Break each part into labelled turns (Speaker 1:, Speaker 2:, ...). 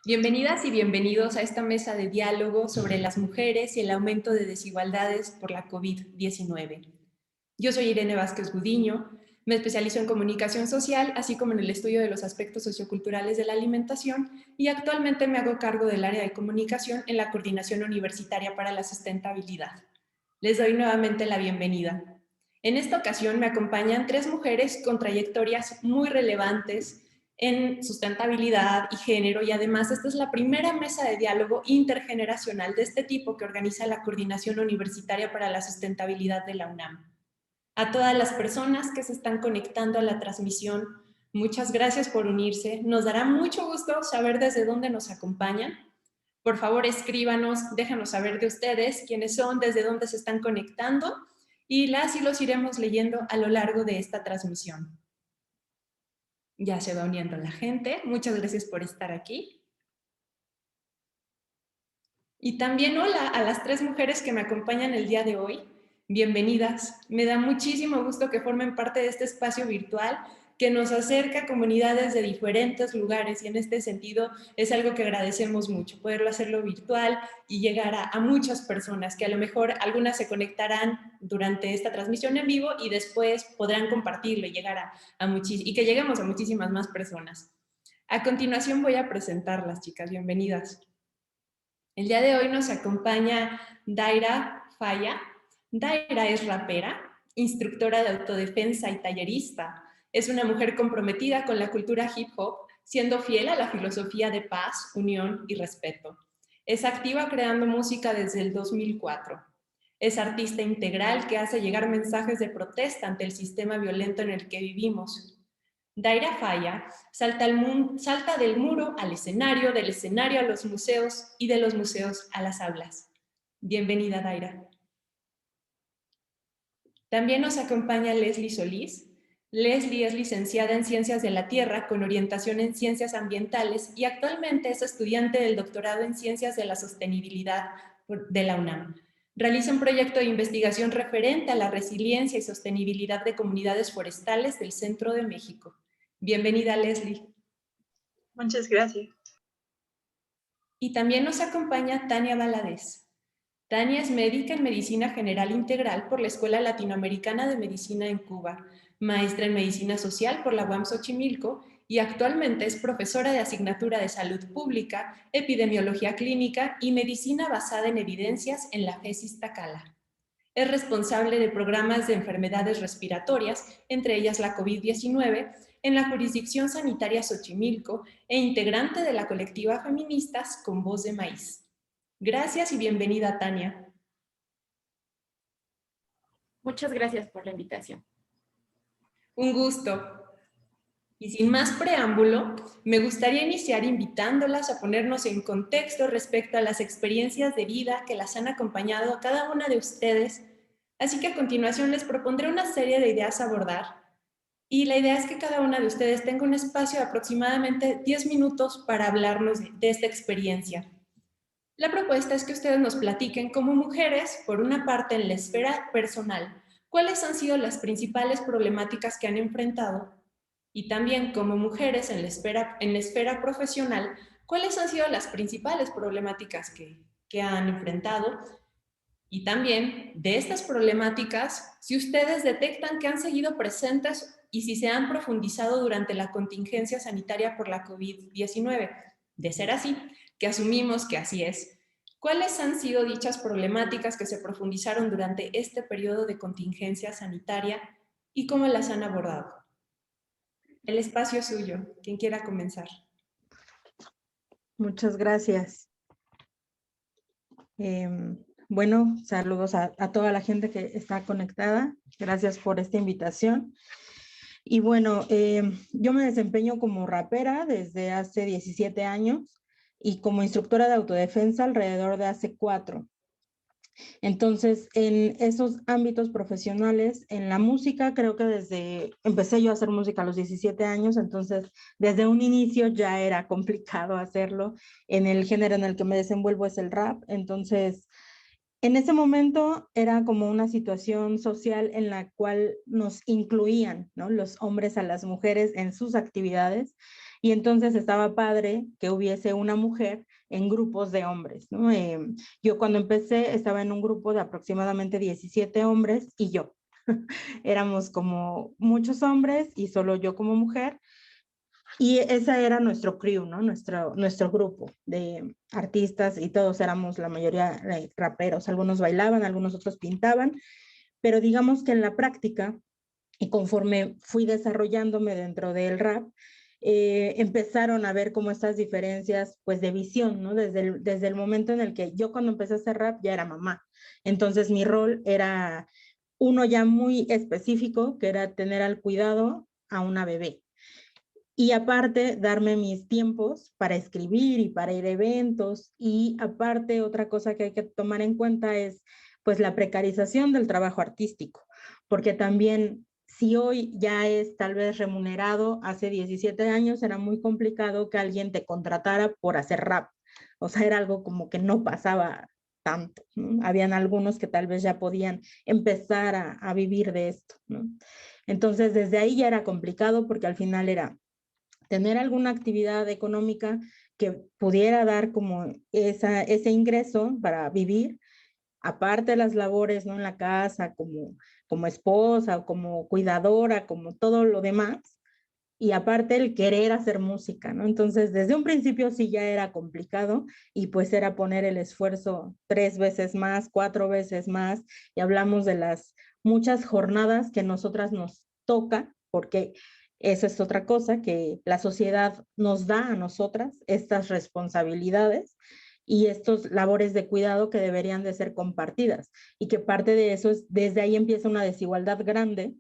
Speaker 1: Bienvenidas y bienvenidos a esta mesa de diálogo sobre las mujeres y el aumento de desigualdades por la COVID-19. Yo soy Irene Vázquez Gudiño, me especializo en comunicación social, así como en el estudio de los aspectos socioculturales de la alimentación y actualmente me hago cargo del área de comunicación en la Coordinación Universitaria para la Sustentabilidad. Les doy nuevamente la bienvenida. En esta ocasión me acompañan tres mujeres con trayectorias muy relevantes en sustentabilidad y género, y además esta es la primera mesa de diálogo intergeneracional de este tipo que organiza la Coordinación Universitaria para la Sustentabilidad de la UNAM. A todas las personas que se están conectando a la transmisión, muchas gracias por unirse. Nos dará mucho gusto saber desde dónde nos acompañan. Por favor, escríbanos, déjanos saber de ustedes, quiénes son, desde dónde se están conectando, y las y los iremos leyendo a lo largo de esta transmisión. Ya se va uniendo la gente. Muchas gracias por estar aquí. Y también hola a las tres mujeres que me acompañan el día de hoy. Bienvenidas. Me da muchísimo gusto que formen parte de este espacio virtual que nos acerca a comunidades de diferentes lugares, y en este sentido es algo que agradecemos mucho, poderlo hacerlo virtual y llegar a muchas personas, que a lo mejor algunas se conectarán durante esta transmisión en vivo y después podrán compartirlo y llegar y que lleguemos a muchísimas más personas. A continuación voy a presentarlas, chicas. Bienvenidas. El día de hoy nos acompaña Daira Falla. Daira es rapera, instructora de autodefensa y tallerista. Es una mujer comprometida con la cultura hip hop, siendo fiel a la filosofía de paz, unión y respeto. Es activa creando música desde el 2004. Es artista integral que hace llegar mensajes de protesta ante el sistema violento en el que vivimos. Daira Falla salta del muro al escenario, del escenario a los museos y de los museos a las aulas. Bienvenida, Daira. También nos acompaña Leslie Solís. Leslie es licenciada en Ciencias de la Tierra con orientación en Ciencias Ambientales y actualmente es estudiante del doctorado en Ciencias de la Sostenibilidad de la UNAM. Realiza un proyecto de investigación referente a la resiliencia y sostenibilidad de comunidades forestales del centro de México. Bienvenida, Leslie.
Speaker 2: Muchas gracias.
Speaker 1: Y también nos acompaña Tania Valadez. Tania es médica en Medicina General Integral por la Escuela Latinoamericana de Medicina en Cuba, maestra en Medicina Social por la UAM Xochimilco y actualmente es profesora de asignatura de Salud Pública, Epidemiología Clínica y Medicina Basada en Evidencias en la FES Iztacala. Es responsable de programas de enfermedades respiratorias, entre ellas la COVID-19, en la jurisdicción sanitaria Xochimilco e integrante de la colectiva Feministas con Voz de Maíz. Gracias y bienvenida, Tania.
Speaker 3: Muchas gracias por la invitación.
Speaker 1: Un gusto. Y sin más preámbulo, me gustaría iniciar invitándolas a ponernos en contexto respecto a las experiencias de vida que las han acompañado a cada una de ustedes. Así que a continuación les propondré una serie de ideas a abordar. Y la idea es que cada una de ustedes tenga un espacio de aproximadamente 10 minutos para hablarnos de esta experiencia. La propuesta es que ustedes nos platiquen como mujeres, por una parte en la esfera personal, cuáles han sido las principales problemáticas que han enfrentado, y también como mujeres en la esfera profesional, cuáles han sido las principales problemáticas que han enfrentado, y también de estas problemáticas, si ustedes detectan que han seguido presentes y si se han profundizado durante la contingencia sanitaria por la COVID-19. De ser así, que asumimos que así es, ¿cuáles han sido dichas problemáticas que se profundizaron durante este periodo de contingencia sanitaria y cómo las han abordado? El espacio es suyo. Quien quiera comenzar.
Speaker 4: Muchas gracias. Bueno, saludos a toda la gente que está conectada. Gracias por esta invitación. Y bueno, yo me desempeño como rapera desde hace 17 años y como instructora de autodefensa alrededor de hace 4. Entonces, en esos ámbitos profesionales, en la música, creo que empecé yo a hacer música a los 17 años, entonces desde un inicio ya era complicado hacerlo. En el género en el que me desenvuelvo es el rap, entonces en ese momento era como una situación social en la cual nos incluían, ¿no?, los hombres a las mujeres en sus actividades, Y entonces estaba padre que hubiese una mujer en grupos de hombres, ¿no? Yo cuando empecé estaba en un grupo de aproximadamente 17 hombres y yo. Éramos como muchos hombres y solo yo como mujer. Y ese era nuestro crew, ¿no? Nuestro grupo de artistas y todos éramos la mayoría raperos. Algunos bailaban, algunos otros pintaban, pero digamos que en la práctica y conforme fui desarrollándome dentro del rap, empezaron a ver como estas diferencias pues de visión, ¿no? Desde el momento en el que yo cuando empecé a hacer rap ya era mamá. Entonces mi rol era uno ya muy específico, que era tener al cuidado a una bebé. Y aparte, darme mis tiempos para escribir y para ir a eventos. Y aparte, otra cosa que hay que tomar en cuenta es pues la precarización del trabajo artístico, porque también si hoy ya es tal vez remunerado, hace 17 años era muy complicado que alguien te contratara por hacer rap. O sea, era algo como que no pasaba tanto, ¿no? Habían algunos que tal vez ya podían empezar a vivir de esto, ¿no? Entonces, desde ahí ya era complicado porque al final era tener alguna actividad económica que pudiera dar como ese ingreso para vivir, aparte de las labores, ¿no? En la casa, como esposa, como cuidadora, como todo lo demás, y aparte el querer hacer música, ¿no? Entonces, desde un principio sí ya era complicado y pues era poner el esfuerzo 3 veces más, 4 veces más, y hablamos de las muchas jornadas que nosotras nos toca, porque eso es otra cosa, que la sociedad nos da a nosotras estas responsabilidades y estos labores de cuidado que deberían de ser compartidas y que parte de eso es, desde ahí empieza una desigualdad grande,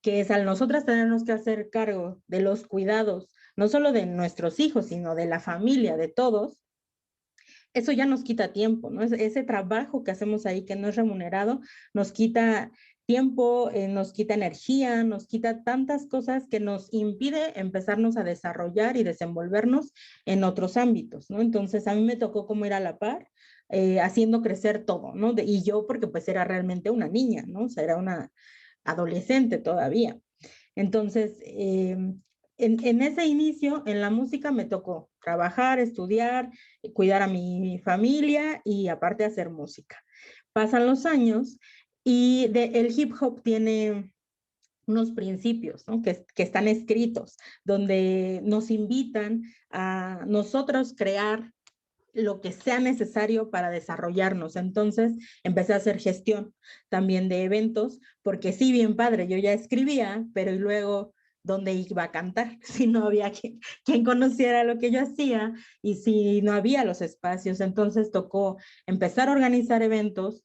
Speaker 4: que es al nosotras tenernos que hacer cargo de los cuidados, no solo de nuestros hijos, sino de la familia, de todos. Eso ya nos quita tiempo, ¿no? Ese trabajo que hacemos ahí que no es remunerado, nos quita tiempo, nos quita energía, nos quita tantas cosas que nos impide empezarnos a desarrollar y desenvolvernos en otros ámbitos, ¿no? Entonces a mí me tocó como ir a la par, haciendo crecer todo, ¿no? Y yo porque pues era realmente una niña, ¿no? O sea, era una adolescente todavía. Entonces, en ese inicio, en la música me tocó trabajar, estudiar, cuidar a mi familia y aparte hacer música. Pasan los años y el hip hop tiene unos principios, ¿no? que están escritos, donde nos invitan a nosotros crear lo que sea necesario para desarrollarnos. Entonces empecé a hacer gestión también de eventos, porque sí, bien padre, yo ya escribía, pero y luego dónde iba a cantar si no había quien conociera lo que yo hacía y si no había los espacios. Entonces tocó empezar a organizar eventos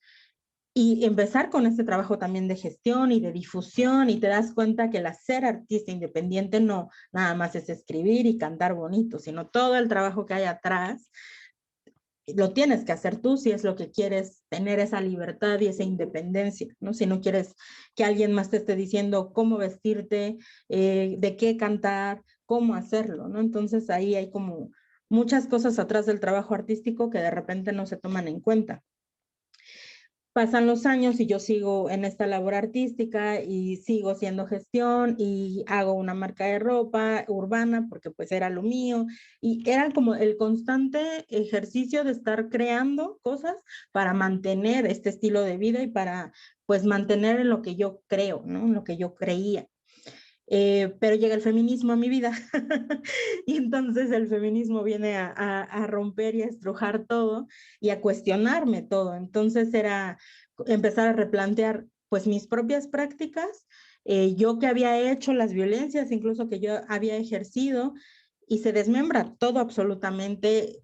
Speaker 4: y empezar con este trabajo también de gestión y de difusión, y te das cuenta que el ser artista independiente no nada más es escribir y cantar bonito, sino todo el trabajo que hay atrás lo tienes que hacer tú si es lo que quieres, tener esa libertad y esa independencia, ¿no? Si no quieres que alguien más te esté diciendo cómo vestirte, de qué cantar, cómo hacerlo, ¿no? Entonces ahí hay como muchas cosas atrás del trabajo artístico que de repente no se toman en cuenta. Pasan los años y yo sigo en esta labor artística y sigo haciendo gestión y hago una marca de ropa urbana porque pues era lo mío y era como el constante ejercicio de estar creando cosas para mantener este estilo de vida y para pues mantener en lo que yo creo, ¿no? En lo que yo creía. Pero llega el feminismo a mi vida y entonces el feminismo viene a romper y a estrujar todo y a cuestionarme todo. Entonces era empezar a replantear pues mis propias prácticas, yo que había hecho, las violencias incluso que yo había ejercido, y se desmembra todo absolutamente,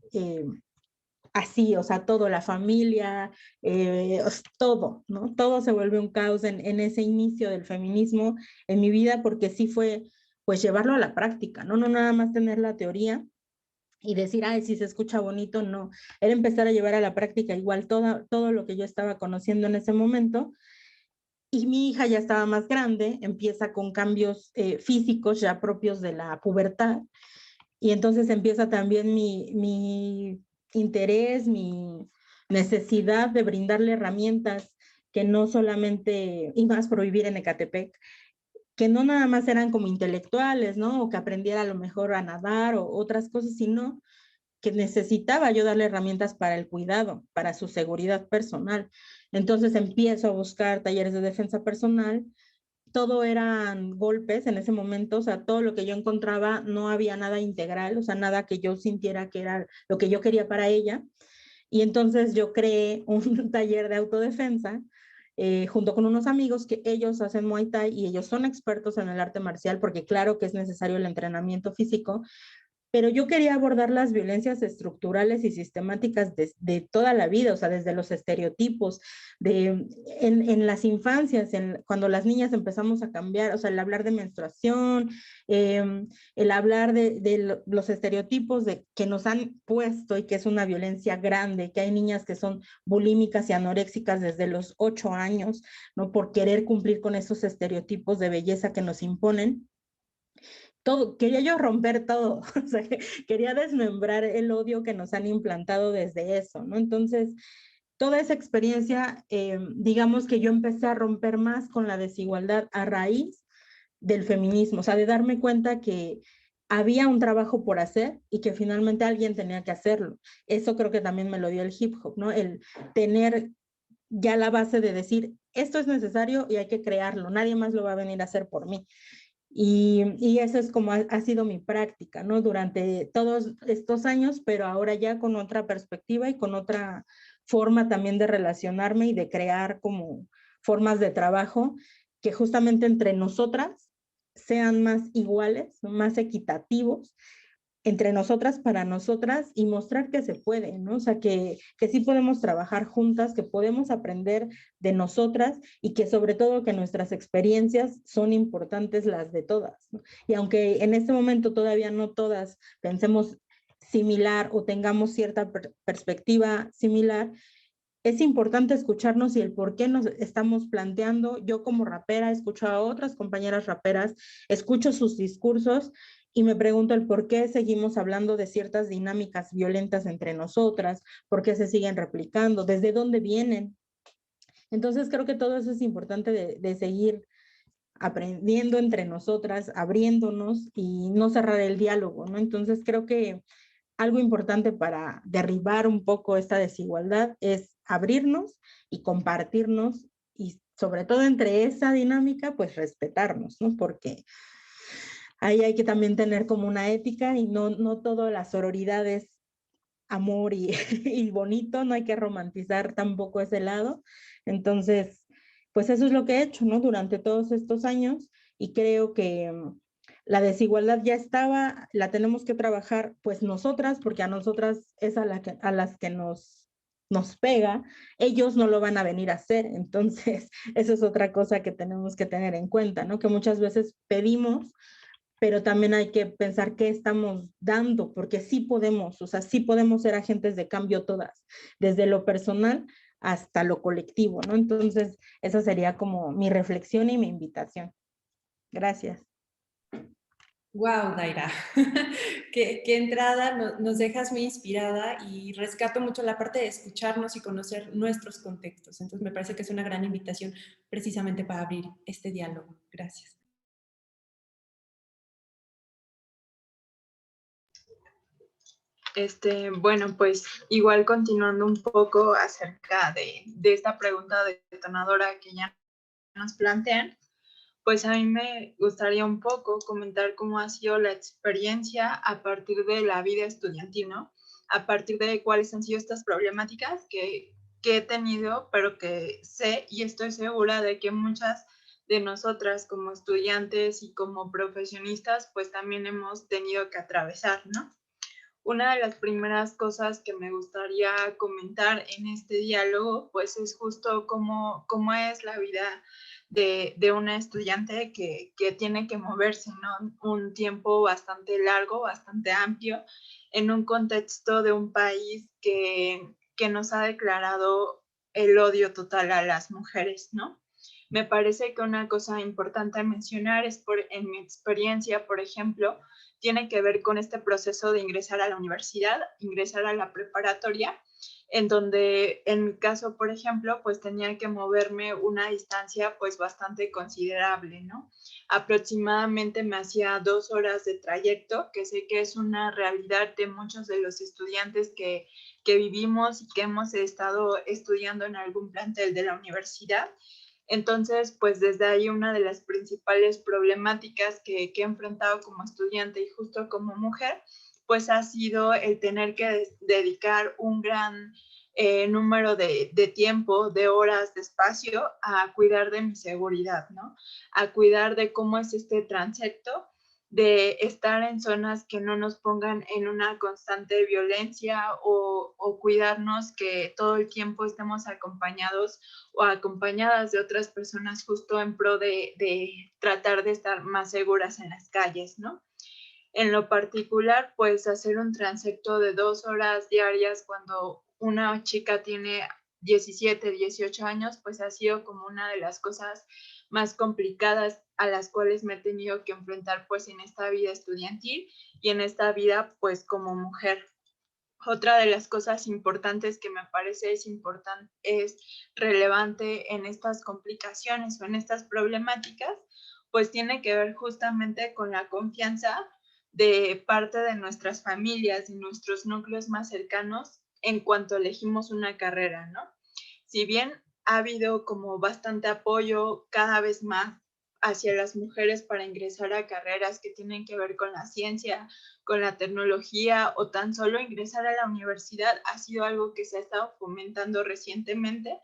Speaker 4: así, o sea, todo, la familia, todo, ¿no? Todo se vuelve un caos en ese inicio del feminismo en mi vida, porque sí fue, pues, llevarlo a la práctica, ¿no? No nada más tener la teoría y decir, ay, si se escucha bonito, no. Era empezar a llevar a la práctica igual todo lo que yo estaba conociendo en ese momento. Y mi hija ya estaba más grande, empieza con cambios físicos ya propios de la pubertad, y entonces empieza también mi interés, mi necesidad de brindarle herramientas que no solamente, y más por vivir en Ecatepec, que no nada más eran como intelectuales, ¿no? O que aprendiera a lo mejor a nadar o otras cosas, sino que necesitaba yo darle herramientas para el cuidado, para su seguridad personal. Entonces empiezo a buscar talleres de defensa personal. Todo eran golpes en ese momento, o sea, todo lo que yo encontraba no había nada integral, o sea, nada que yo sintiera que era lo que yo quería para ella. Y entonces yo creé un taller de autodefensa junto con unos amigos que ellos hacen Muay Thai y ellos son expertos en el arte marcial, porque claro que es necesario el entrenamiento físico, pero yo quería abordar las violencias estructurales y sistemáticas de toda la vida, o sea, desde los estereotipos, en las infancias, cuando las niñas empezamos a cambiar, o sea, el hablar de menstruación, el hablar de los estereotipos que nos han puesto y que es una violencia grande, que hay niñas que son bulímicas y anoréxicas desde los 8 años, ¿no? Por querer cumplir con esos estereotipos de belleza que nos imponen. Todo, quería yo romper todo, o sea, quería desmembrar el odio que nos han implantado desde eso, ¿no? Entonces, toda esa experiencia, digamos que yo empecé a romper más con la desigualdad a raíz del feminismo, o sea, de darme cuenta que había un trabajo por hacer y que finalmente alguien tenía que hacerlo. Eso creo que también me lo dio el hip hop, ¿no? El tener ya la base de decir, esto es necesario y hay que crearlo, nadie más lo va a venir a hacer por mí. Y eso es como ha sido mi práctica, ¿no? Durante todos estos años, pero ahora ya con otra perspectiva y con otra forma también de relacionarme y de crear como formas de trabajo que justamente entre nosotras sean más iguales, más equitativos entre nosotras, para nosotras, y mostrar que se puede, ¿no? O sea, que sí podemos trabajar juntas, que podemos aprender de nosotras y que sobre todo que nuestras experiencias son importantes las de todas, ¿no? Y aunque en este momento todavía no todas pensemos similar o tengamos cierta perspectiva similar, es importante escucharnos y el por qué nos estamos planteando. Yo como rapera escucho a otras compañeras raperas, escucho sus discursos y me pregunto el por qué seguimos hablando de ciertas dinámicas violentas entre nosotras, por qué se siguen replicando, desde dónde vienen. Entonces creo que todo eso es importante de seguir aprendiendo entre nosotras, abriéndonos y no cerrar el diálogo, ¿no? Entonces creo que algo importante para derribar un poco esta desigualdad es abrirnos y compartirnos y sobre todo entre esa dinámica, pues respetarnos, ¿no? Porque ahí hay que también tener como una ética y no todo la sororidad es amor y bonito, no hay que romantizar tampoco ese lado. Entonces, pues eso es lo que he hecho, ¿no? Durante todos estos años y creo que la desigualdad ya estaba, la tenemos que trabajar pues nosotras, porque a nosotras es a las que nos pega, ellos no lo van a venir a hacer, entonces eso es otra cosa que tenemos que tener en cuenta, ¿no? Que muchas veces pedimos, pero también hay que pensar qué estamos dando, porque sí podemos, o sea, sí podemos ser agentes de cambio todas, desde lo personal hasta lo colectivo, ¿no? Entonces, esa sería como mi reflexión y mi invitación. Gracias.
Speaker 1: Wow, Daira, qué entrada, nos dejas muy inspirada y rescato mucho la parte de escucharnos y conocer nuestros contextos. Entonces me parece que es una gran invitación precisamente para abrir este diálogo. Gracias.
Speaker 2: Bueno, pues igual continuando un poco acerca de esta pregunta detonadora que ya nos plantean, pues a mí me gustaría un poco comentar cómo ha sido la experiencia a partir de la vida estudiantil, ¿no? A partir de cuáles han sido estas problemáticas que he tenido, pero que sé y estoy segura de que muchas de nosotras como estudiantes y como profesionistas, pues también hemos tenido que atravesar, ¿no? Una de las primeras cosas que me gustaría comentar en este diálogo, pues es justo cómo es la vida de una estudiante que tiene que moverse, ¿no? Un tiempo bastante largo, bastante amplio, en un contexto de un país que nos ha declarado el odio total a las mujeres, ¿no? Me parece que una cosa importante a mencionar es en mi experiencia, por ejemplo, tiene que ver con este proceso de ingresar a la universidad, ingresar a la preparatoria, en donde en mi caso, por ejemplo, pues tenía que moverme una distancia pues bastante considerable, ¿no? Aproximadamente me hacía 2 horas de trayecto, que sé que es una realidad de muchos de los estudiantes que vivimos y que hemos estado estudiando en algún plantel de la universidad. Entonces, pues desde ahí una de las principales problemáticas que he enfrentado como estudiante y justo como mujer, pues ha sido el tener que dedicar un gran número de tiempo, de horas, de espacio a cuidar de mi seguridad, ¿no? A cuidar de cómo es este transecto, de estar en zonas que no nos pongan en una constante violencia o cuidarnos que todo el tiempo estemos acompañados o acompañadas de otras personas justo en pro de tratar de estar más seguras en las calles, ¿no? En lo particular, pues hacer un transecto de 2 horas diarias cuando una chica tiene 17, 18 años, pues ha sido como una de las cosas más complicadas a las cuales me he tenido que enfrentar pues en esta vida estudiantil y en esta vida pues como mujer. Otra de las cosas importantes que me parece es relevante en estas complicaciones o en estas problemáticas, pues tiene que ver justamente con la confianza de parte de nuestras familias y nuestros núcleos más cercanos en cuanto elegimos una carrera, ¿no? Si bien ha habido como bastante apoyo cada vez más hacia las mujeres para ingresar a carreras que tienen que ver con la ciencia, con la tecnología o tan solo ingresar a la universidad, ha sido algo que se ha estado fomentando recientemente,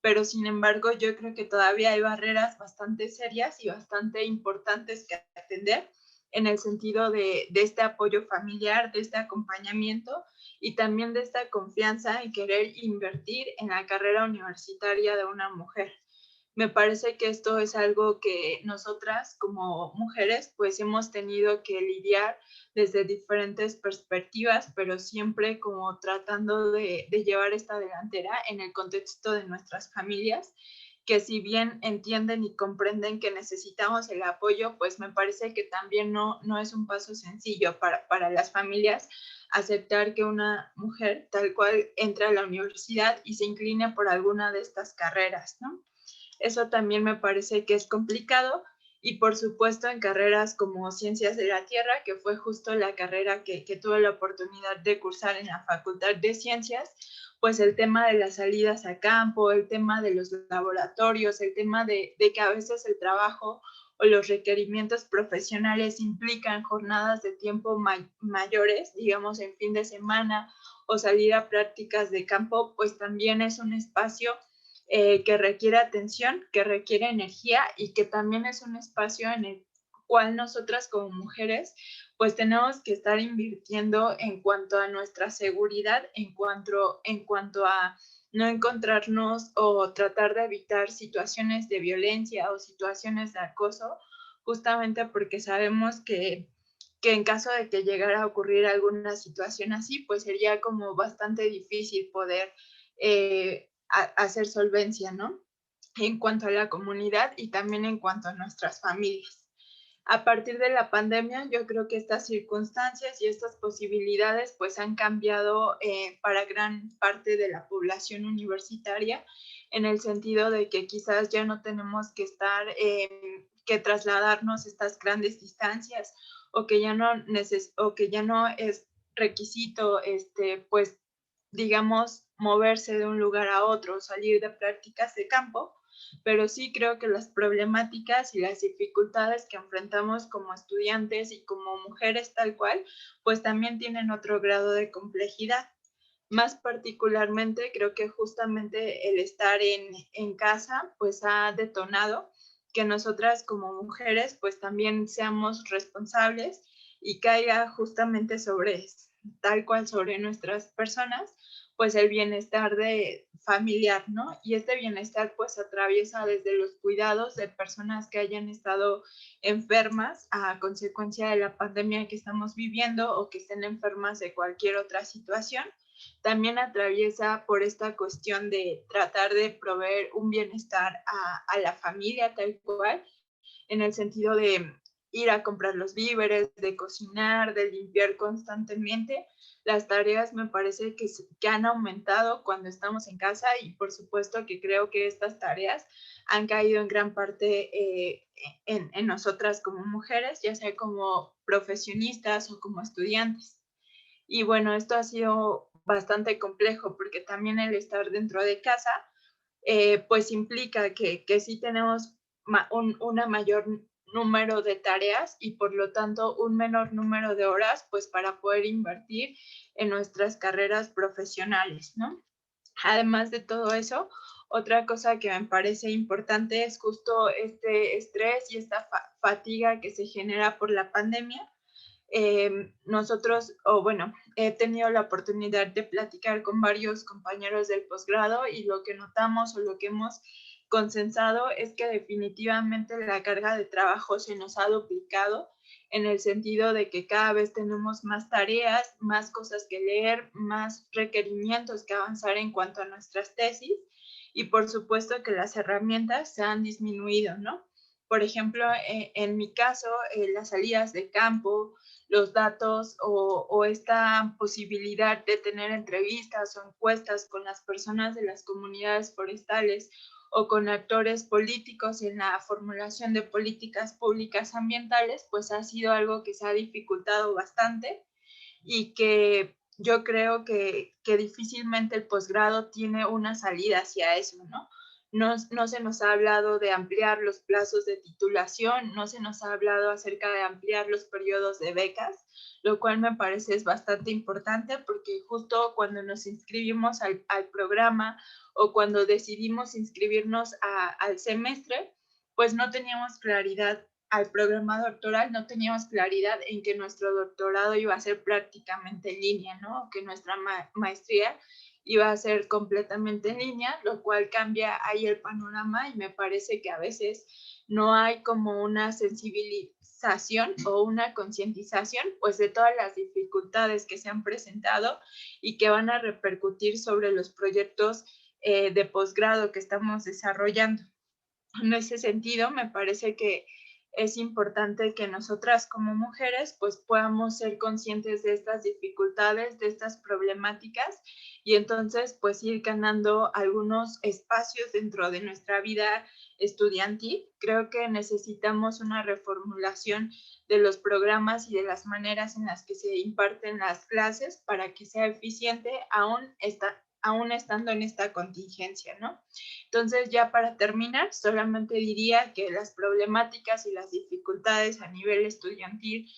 Speaker 2: pero sin embargo yo creo que todavía hay barreras bastante serias y bastante importantes que atender en el sentido de este apoyo familiar, de este acompañamiento y también de esta confianza en querer invertir en la carrera universitaria de una mujer. Me parece que esto es algo que nosotras como mujeres pues hemos tenido que lidiar desde diferentes perspectivas, pero siempre como tratando de llevar esta delantera en el contexto de nuestras familias, que si bien entienden y comprenden que necesitamos el apoyo, pues me parece que también no es un paso sencillo para las familias aceptar que una mujer tal cual entra a la universidad y se incline por alguna de estas carreras, ¿no? Eso también me parece que es complicado y por supuesto en carreras como Ciencias de la Tierra, que fue justo la carrera que tuve la oportunidad de cursar en la Facultad de Ciencias, pues el tema de las salidas a campo, el tema de los laboratorios, el tema de que a veces el trabajo o los requerimientos profesionales implican jornadas de tiempo mayores, digamos en fin de semana o salir a prácticas de campo, pues también es un espacio que requiere atención, que requiere energía y que también es un espacio en el cual nosotras como mujeres pues tenemos que estar invirtiendo en cuanto a nuestra seguridad, en cuanto a no encontrarnos o tratar de evitar situaciones de violencia o situaciones de acoso, justamente porque sabemos que en caso de que llegara a ocurrir alguna situación así, pues sería como bastante difícil poder hacer solvencia, ¿no? En cuanto a la comunidad y también en cuanto a nuestras familias. A partir de la pandemia, yo creo que estas circunstancias y estas posibilidades pues han cambiado para gran parte de la población universitaria, en el sentido de que quizás ya no tenemos que estar, que trasladarnos estas grandes distancias o que ya no es requisito, pues digamos, moverse de un lugar a otro, salir de prácticas de campo, pero sí creo que las problemáticas y las dificultades que enfrentamos como estudiantes y como mujeres tal cual, pues también tienen otro grado de complejidad. Más particularmente, creo que justamente el estar en casa, pues ha detonado que nosotras como mujeres, pues también seamos responsables y caiga justamente sobre, tal cual sobre nuestras personas, pues el bienestar de familiar, ¿no? Y este bienestar pues atraviesa desde los cuidados de personas que hayan estado enfermas a consecuencia de la pandemia que estamos viviendo o que estén enfermas de cualquier otra situación. También atraviesa por esta cuestión de tratar de proveer un bienestar a la familia tal cual, en el sentido de ir a comprar los víveres, de cocinar, de limpiar constantemente. Las tareas me parece que han aumentado cuando estamos en casa y por supuesto que creo que estas tareas han caído en gran parte en nosotras como mujeres, ya sea como profesionistas o como estudiantes. Y bueno, esto ha sido bastante complejo porque también el estar dentro de casa pues implica que sí tenemos una mayor número de tareas y por lo tanto un menor número de horas pues para poder invertir en nuestras carreras profesionales, ¿no? Además de todo eso, otra cosa que me parece importante es justo este estrés y esta fatiga que se genera por la pandemia. Nosotros, o bueno, he tenido la oportunidad de platicar con varios compañeros del posgrado y lo que notamos o lo que hemos consensado es que definitivamente la carga de trabajo se nos ha duplicado en el sentido de que cada vez tenemos más tareas, más cosas que leer, más requerimientos que avanzar en cuanto a nuestras tesis y por supuesto que las herramientas se han disminuido, ¿no? Por ejemplo, en mi caso, las salidas de campo, los datos o esta posibilidad de tener entrevistas o encuestas con las personas de las comunidades forestales o con actores políticos en la formulación de políticas públicas ambientales, pues ha sido algo que se ha dificultado bastante y que yo creo que difícilmente el posgrado tiene una salida hacia eso, ¿no? No se nos ha hablado de ampliar los plazos de titulación, no se nos ha hablado acerca de ampliar los periodos de becas, lo cual me parece es bastante importante porque justo cuando nos inscribimos al programa o cuando decidimos inscribirnos al semestre, pues no teníamos claridad al programa doctoral, no teníamos claridad en que nuestro doctorado iba a ser prácticamente en línea, ¿no? Que nuestra maestría iba a ser completamente en línea, lo cual cambia ahí el panorama y me parece que a veces no hay como una sensibilización o una concientización pues de todas las dificultades que se han presentado y que van a repercutir sobre los proyectos de posgrado que estamos desarrollando. En ese sentido, me parece que es importante que nosotras como mujeres pues podamos ser conscientes de estas dificultades, de estas problemáticas y entonces pues ir ganando algunos espacios dentro de nuestra vida estudiantil. Creo que necesitamos una reformulación de los programas y de las maneras en las que se imparten las clases para que sea eficiente aún estando en esta contingencia, ¿no? Entonces, ya para terminar, solamente diría que las problemáticas y las dificultades a nivel estudiantil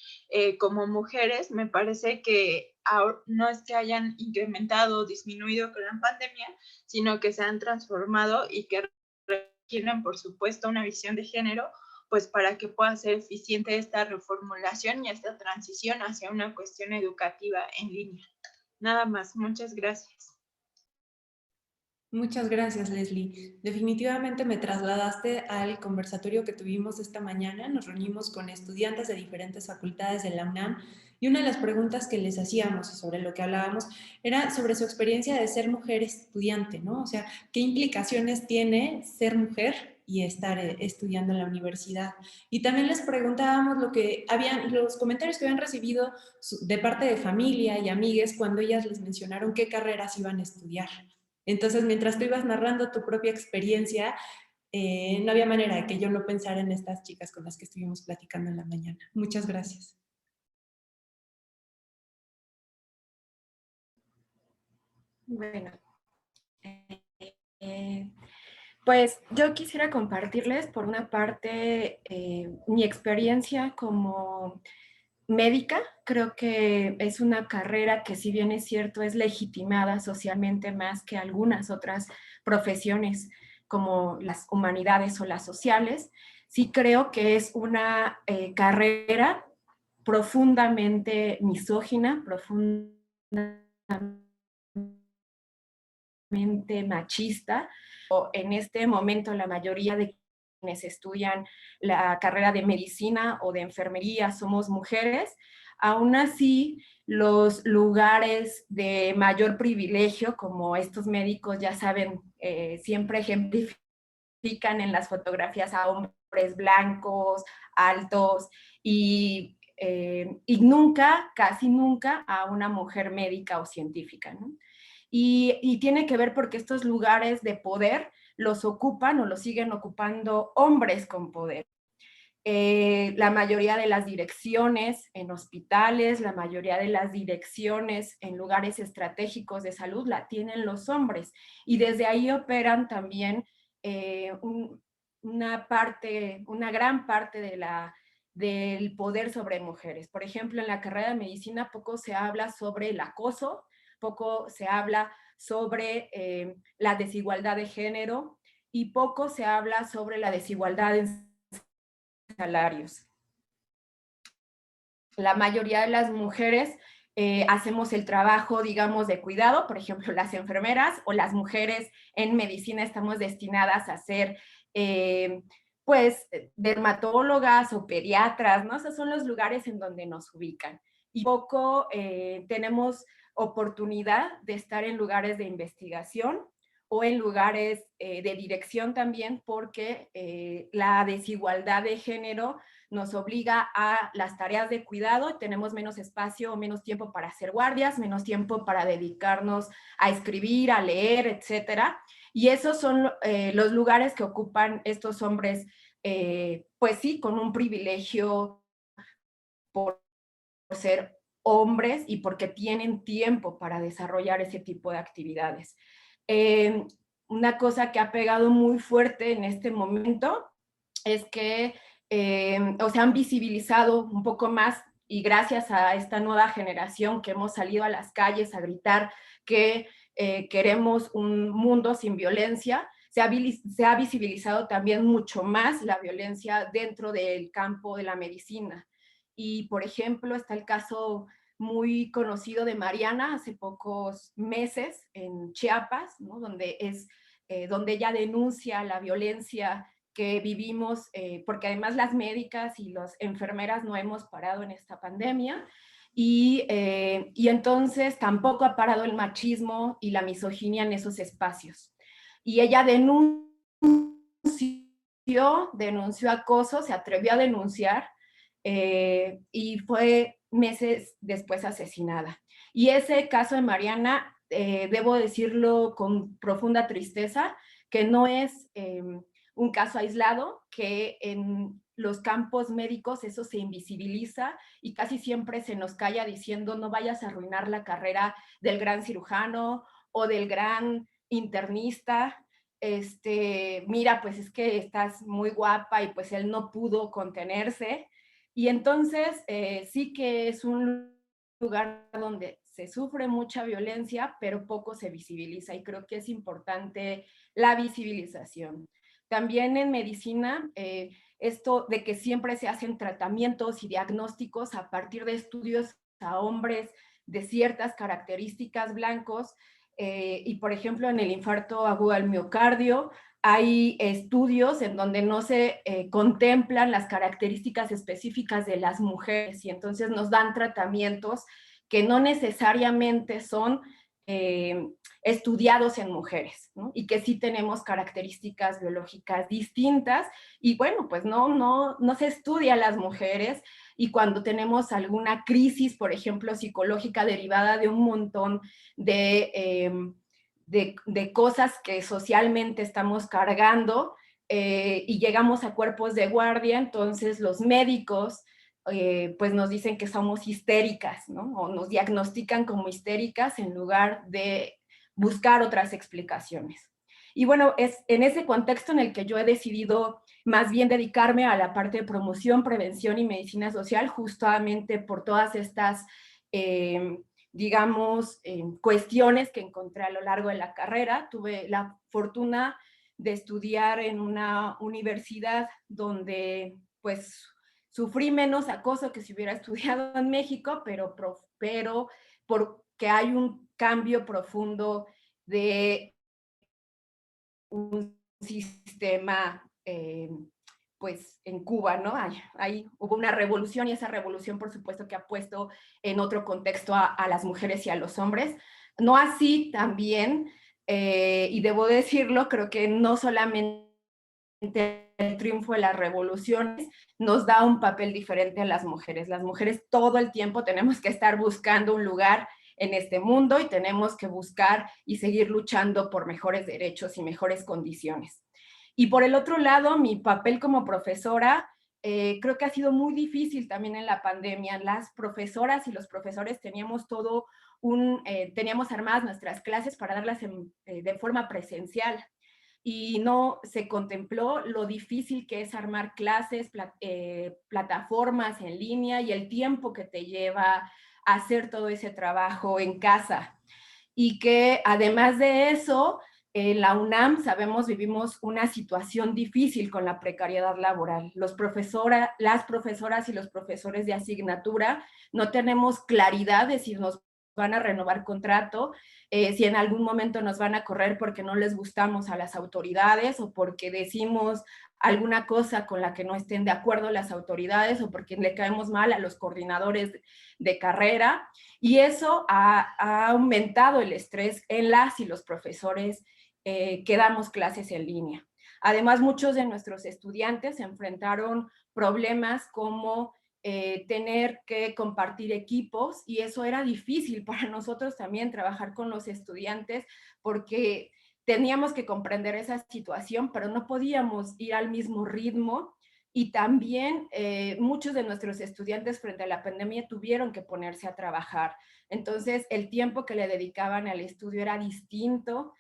Speaker 2: como mujeres, me parece que no es que hayan incrementado o disminuido con la pandemia, sino que se han transformado y que requieren, por supuesto, una visión de género, pues para que pueda ser eficiente esta reformulación y esta transición hacia una cuestión educativa en línea. Nada más, muchas gracias.
Speaker 1: Muchas gracias, Leslie. Definitivamente me trasladaste al conversatorio que tuvimos esta mañana. Nos reunimos con estudiantes de diferentes facultades de la UNAM y una de las preguntas que les hacíamos y sobre lo que hablábamos era sobre su experiencia de ser mujer estudiante, ¿no? O sea, ¿qué implicaciones tiene ser mujer y estar estudiando en la universidad? Y también les preguntábamos los comentarios que habían recibido de parte de familia y amigues cuando ellas les mencionaron qué carreras iban a estudiar. Entonces, mientras tú ibas narrando tu propia experiencia, no había manera de que yo no pensara en estas chicas con las que estuvimos platicando en la mañana. Muchas gracias.
Speaker 3: Bueno, pues yo quisiera compartirles por una parte mi experiencia como médica. Creo que es una carrera que, si bien es cierto, es legitimada socialmente más que algunas otras profesiones como las humanidades o las sociales. Sí creo que es una carrera profundamente misógina, profundamente machista. En este momento la mayoría de quienes estudian la carrera de medicina o de enfermería somos mujeres. Aún así, los lugares de mayor privilegio, como estos médicos ya saben, siempre ejemplifican en las fotografías a hombres blancos, altos y nunca, casi nunca, a una mujer médica o científica, ¿no? Y tiene que ver porque estos lugares de poder los ocupan o los siguen ocupando hombres con poder. La mayoría de las direcciones en hospitales, la mayoría de las direcciones en lugares estratégicos de salud la tienen los hombres y desde ahí operan también una gran parte del poder sobre mujeres. Por ejemplo, en la carrera de medicina poco se habla sobre el acoso, poco se habla sobre la desigualdad de género y poco se habla sobre la desigualdad en salarios. La mayoría de las mujeres hacemos el trabajo, digamos, de cuidado, por ejemplo, las enfermeras o las mujeres en medicina estamos destinadas a ser, pues, dermatólogas o pediatras, ¿no? Esos son los lugares en donde nos ubican. Y poco tenemos oportunidad de estar en lugares de investigación o en lugares de dirección también, porque la desigualdad de género nos obliga a las tareas de cuidado, tenemos menos espacio o menos tiempo para hacer guardias, menos tiempo para dedicarnos a escribir, a leer, etcétera. Y esos son los lugares que ocupan estos hombres, pues sí, con un privilegio por ser hombres y porque tienen tiempo para desarrollar ese tipo de actividades. Una cosa que ha pegado muy fuerte en este momento es que o sea, han visibilizado un poco más y gracias a esta nueva generación que hemos salido a las calles a gritar que queremos un mundo sin violencia, se ha visibilizado también mucho más la violencia dentro del campo de la medicina. Y, por ejemplo, está el caso muy conocido de Mariana hace pocos meses en Chiapas, ¿no? Donde ella denuncia la violencia que vivimos, porque además las médicas y las enfermeras no hemos parado en esta pandemia, y entonces tampoco ha parado el machismo y la misoginia en esos espacios. Y ella denunció acoso, se atrevió a denunciar, y fue meses después asesinada. Y ese caso de Mariana, debo decirlo con profunda tristeza, que no es un caso aislado, que en los campos médicos eso se invisibiliza y casi siempre se nos calla diciendo no vayas a arruinar la carrera del gran cirujano o del gran internista. Mira, pues es que estás muy guapa y pues él no pudo contenerse. Y entonces sí que es un lugar donde se sufre mucha violencia, pero poco se visibiliza y creo que es importante la visibilización. También en medicina, esto de que siempre se hacen tratamientos y diagnósticos a partir de estudios a hombres de ciertas características blancos, y por ejemplo en el infarto agudo al miocardio, hay estudios en donde no se contemplan las características específicas de las mujeres y entonces nos dan tratamientos que no necesariamente son estudiados en mujeres, ¿no? Y que sí tenemos características biológicas distintas y bueno, pues no se estudia a las mujeres y cuando tenemos alguna crisis, por ejemplo, psicológica derivada de un montón de cosas que socialmente estamos cargando y llegamos a cuerpos de guardia, entonces los médicos pues nos dicen que somos histéricas, ¿no? O nos diagnostican como histéricas en lugar de buscar otras explicaciones. Y bueno, es en ese contexto en el que yo he decidido más bien dedicarme a la parte de promoción, prevención y medicina social, justamente por todas estas digamos, cuestiones que encontré a lo largo de la carrera. Tuve la fortuna de estudiar en una universidad donde, pues, sufrí menos acoso que si hubiera estudiado en México, pero porque hay un cambio profundo de un sistema pues en Cuba, ¿no? Ahí hubo una revolución y esa revolución, por supuesto, que ha puesto en otro contexto a las mujeres y a los hombres. No así también, y debo decirlo, creo que no solamente el triunfo de las revoluciones nos da un papel diferente a las mujeres. Las mujeres todo el tiempo tenemos que estar buscando un lugar en este mundo y tenemos que buscar y seguir luchando por mejores derechos y mejores condiciones. Y por el otro lado, mi papel como profesora, creo que ha sido muy difícil también en la pandemia. Las profesoras y los profesores teníamos teníamos armadas nuestras clases para darlas de forma presencial y no se contempló lo difícil que es armar clases, plataformas en línea y el tiempo que te lleva a hacer todo ese trabajo en casa. Y que además de eso, en la UNAM vivimos una situación difícil con la precariedad laboral. Las profesoras y los profesores de asignatura no tenemos claridad de si nos van a renovar contrato, si en algún momento nos van a correr porque no les gustamos a las autoridades o porque decimos alguna cosa con la que no estén de acuerdo las autoridades o porque le caemos mal a los coordinadores de carrera. Y eso ha aumentado el estrés en las y los profesores que damos clases en línea. Además, muchos de nuestros estudiantes enfrentaron problemas como tener que compartir equipos y eso era difícil para nosotros también trabajar con los estudiantes porque teníamos que comprender esa situación, pero no podíamos ir al mismo ritmo y también muchos de nuestros estudiantes frente a la pandemia tuvieron que ponerse a trabajar. Entonces, el tiempo que le dedicaban al estudio era distinto.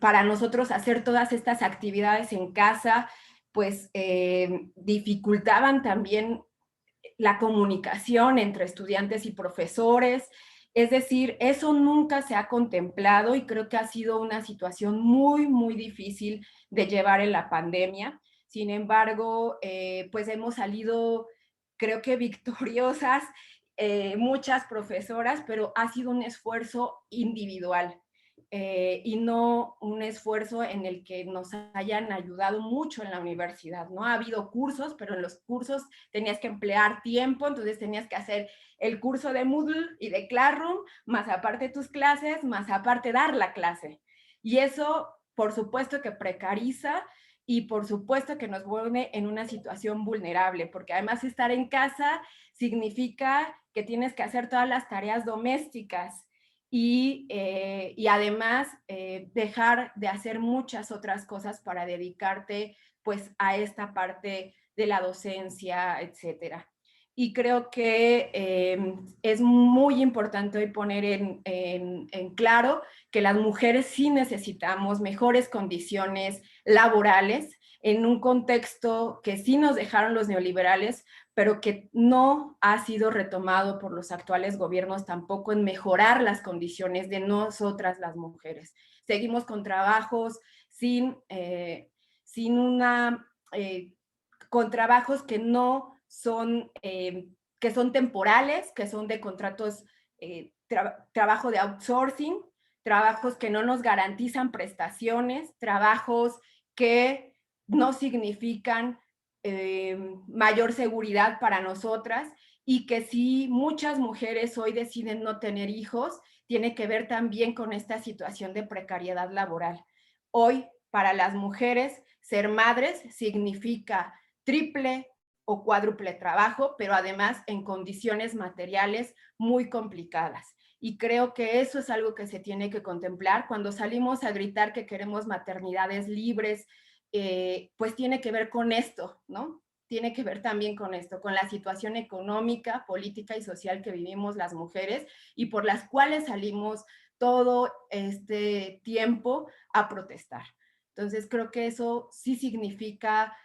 Speaker 3: Para nosotros hacer todas estas actividades en casa, pues dificultaban también la comunicación entre estudiantes y profesores. Es decir, eso nunca se ha contemplado y creo que ha sido una situación muy, muy difícil de llevar en la pandemia. Sin embargo, pues hemos salido, creo que victoriosas, muchas profesoras, pero ha sido un esfuerzo individual. Y no un esfuerzo en el que nos hayan ayudado mucho en la universidad, ¿no? Ha habido cursos, pero en los cursos tenías que emplear tiempo, entonces tenías que hacer el curso de Moodle y de Classroom, más aparte tus clases, más aparte dar la clase. Y eso, por supuesto que precariza y por supuesto que nos pone en una situación vulnerable, porque además estar en casa significa que tienes que hacer todas las tareas domésticas y además dejar de hacer muchas otras cosas para dedicarte pues a esta parte de la docencia, etcétera. Y creo que es muy importante hoy poner en claro que las mujeres sí necesitamos mejores condiciones laborales en un contexto que sí nos dejaron los neoliberales, pero que no ha sido retomado por los actuales gobiernos tampoco en mejorar las condiciones de nosotras las mujeres. Seguimos con trabajos con trabajos que no son, que son temporales, que son de contratos, trabajo de outsourcing, trabajos que no nos garantizan prestaciones, trabajos que no significan mayor seguridad para nosotras y que si muchas mujeres hoy deciden no tener hijos, tiene que ver también con esta situación de precariedad laboral. Hoy, para las mujeres, ser madres significa triple o cuádruple trabajo, pero además en condiciones materiales muy complicadas. Y creo que eso es algo que se tiene que contemplar cuando salimos a gritar que queremos maternidades libres, pues tiene que ver con esto, ¿no? Tiene que ver también con esto, con la situación económica, política y social que vivimos las mujeres y por las cuales salimos todo este tiempo a protestar. Entonces creo que eso sí significa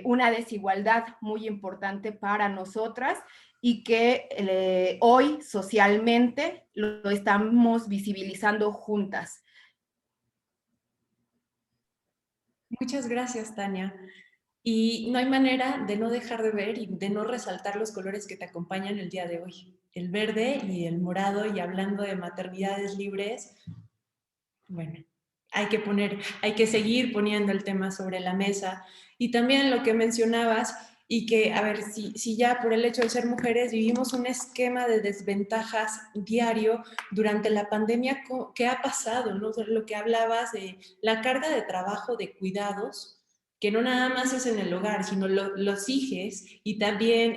Speaker 3: una desigualdad muy importante para nosotras y que hoy socialmente lo estamos visibilizando juntas.
Speaker 1: Muchas gracias, Tania. Y no hay manera de no dejar de ver y de no resaltar los colores que te acompañan el día de hoy. El verde y el morado, y hablando de maternidades libres, bueno, hay que seguir poniendo el tema sobre la mesa. Y también lo que mencionabas, y que, a ver, si ya por el hecho de ser mujeres vivimos un esquema de desventajas diario durante la pandemia, ¿qué ha pasado? ¿No? Lo que hablabas de la carga de trabajo de cuidados que no nada más es en el hogar, sino los hijos, y también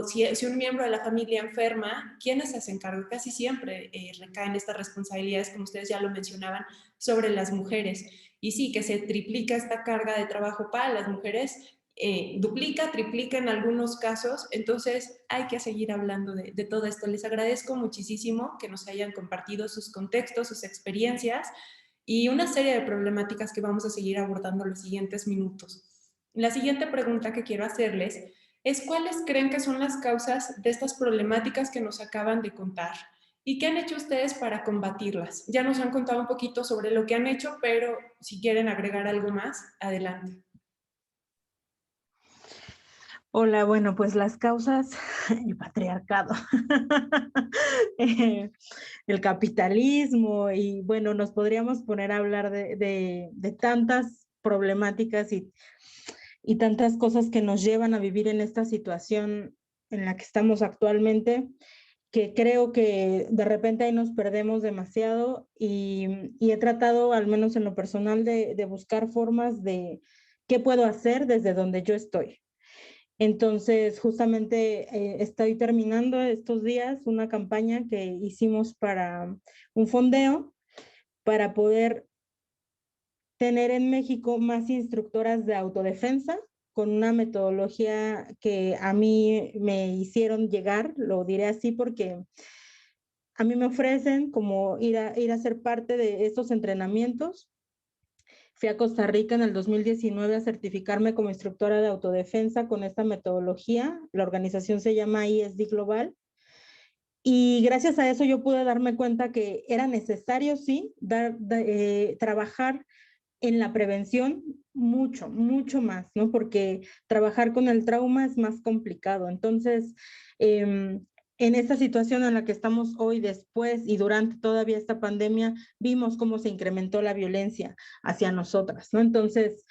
Speaker 1: si un miembro de la familia enferma, ¿quiénes se hacen cargo? Casi siempre recaen estas responsabilidades, como ustedes ya lo mencionaban, sobre las mujeres. Y sí, que se triplica esta carga de trabajo para las mujeres, duplica, triplica en algunos casos, entonces hay que seguir hablando de todo esto. Les agradezco muchísimo que nos hayan compartido sus contextos, sus experiencias, y una serie de problemáticas que vamos a seguir abordando en los siguientes minutos. La siguiente pregunta que quiero hacerles es ¿cuáles creen que son las causas de estas problemáticas que nos acaban de contar? ¿Y qué han hecho ustedes para combatirlas? Ya nos han contado un poquito sobre lo que han hecho, pero si quieren agregar algo más, adelante.
Speaker 4: Hola, bueno, pues las causas, el patriarcado, el capitalismo y bueno, nos podríamos poner a hablar de tantas problemáticas y tantas cosas que nos llevan a vivir en esta situación en la que estamos actualmente, que creo que de repente ahí nos perdemos demasiado y he tratado, al menos en lo personal, de buscar formas de qué puedo hacer desde donde yo estoy. Entonces, justamente estoy terminando estos días una campaña que hicimos para un fondeo para poder tener en México más instructoras de autodefensa con una metodología que a mí me hicieron llegar, lo diré así porque a mí me ofrecen como ir a ser parte de estos entrenamientos. Fui a Costa Rica en el 2019 a certificarme como instructora de autodefensa con esta metodología. La organización se llama ISD Global. Y gracias a eso yo pude darme cuenta que era necesario, sí, trabajar en la prevención mucho, mucho más, ¿no? Porque trabajar con el trauma es más complicado. Entonces, en esta situación en la que estamos hoy, después y durante todavía esta pandemia, vimos cómo se incrementó la violencia hacia nosotras, ¿no? Entonces,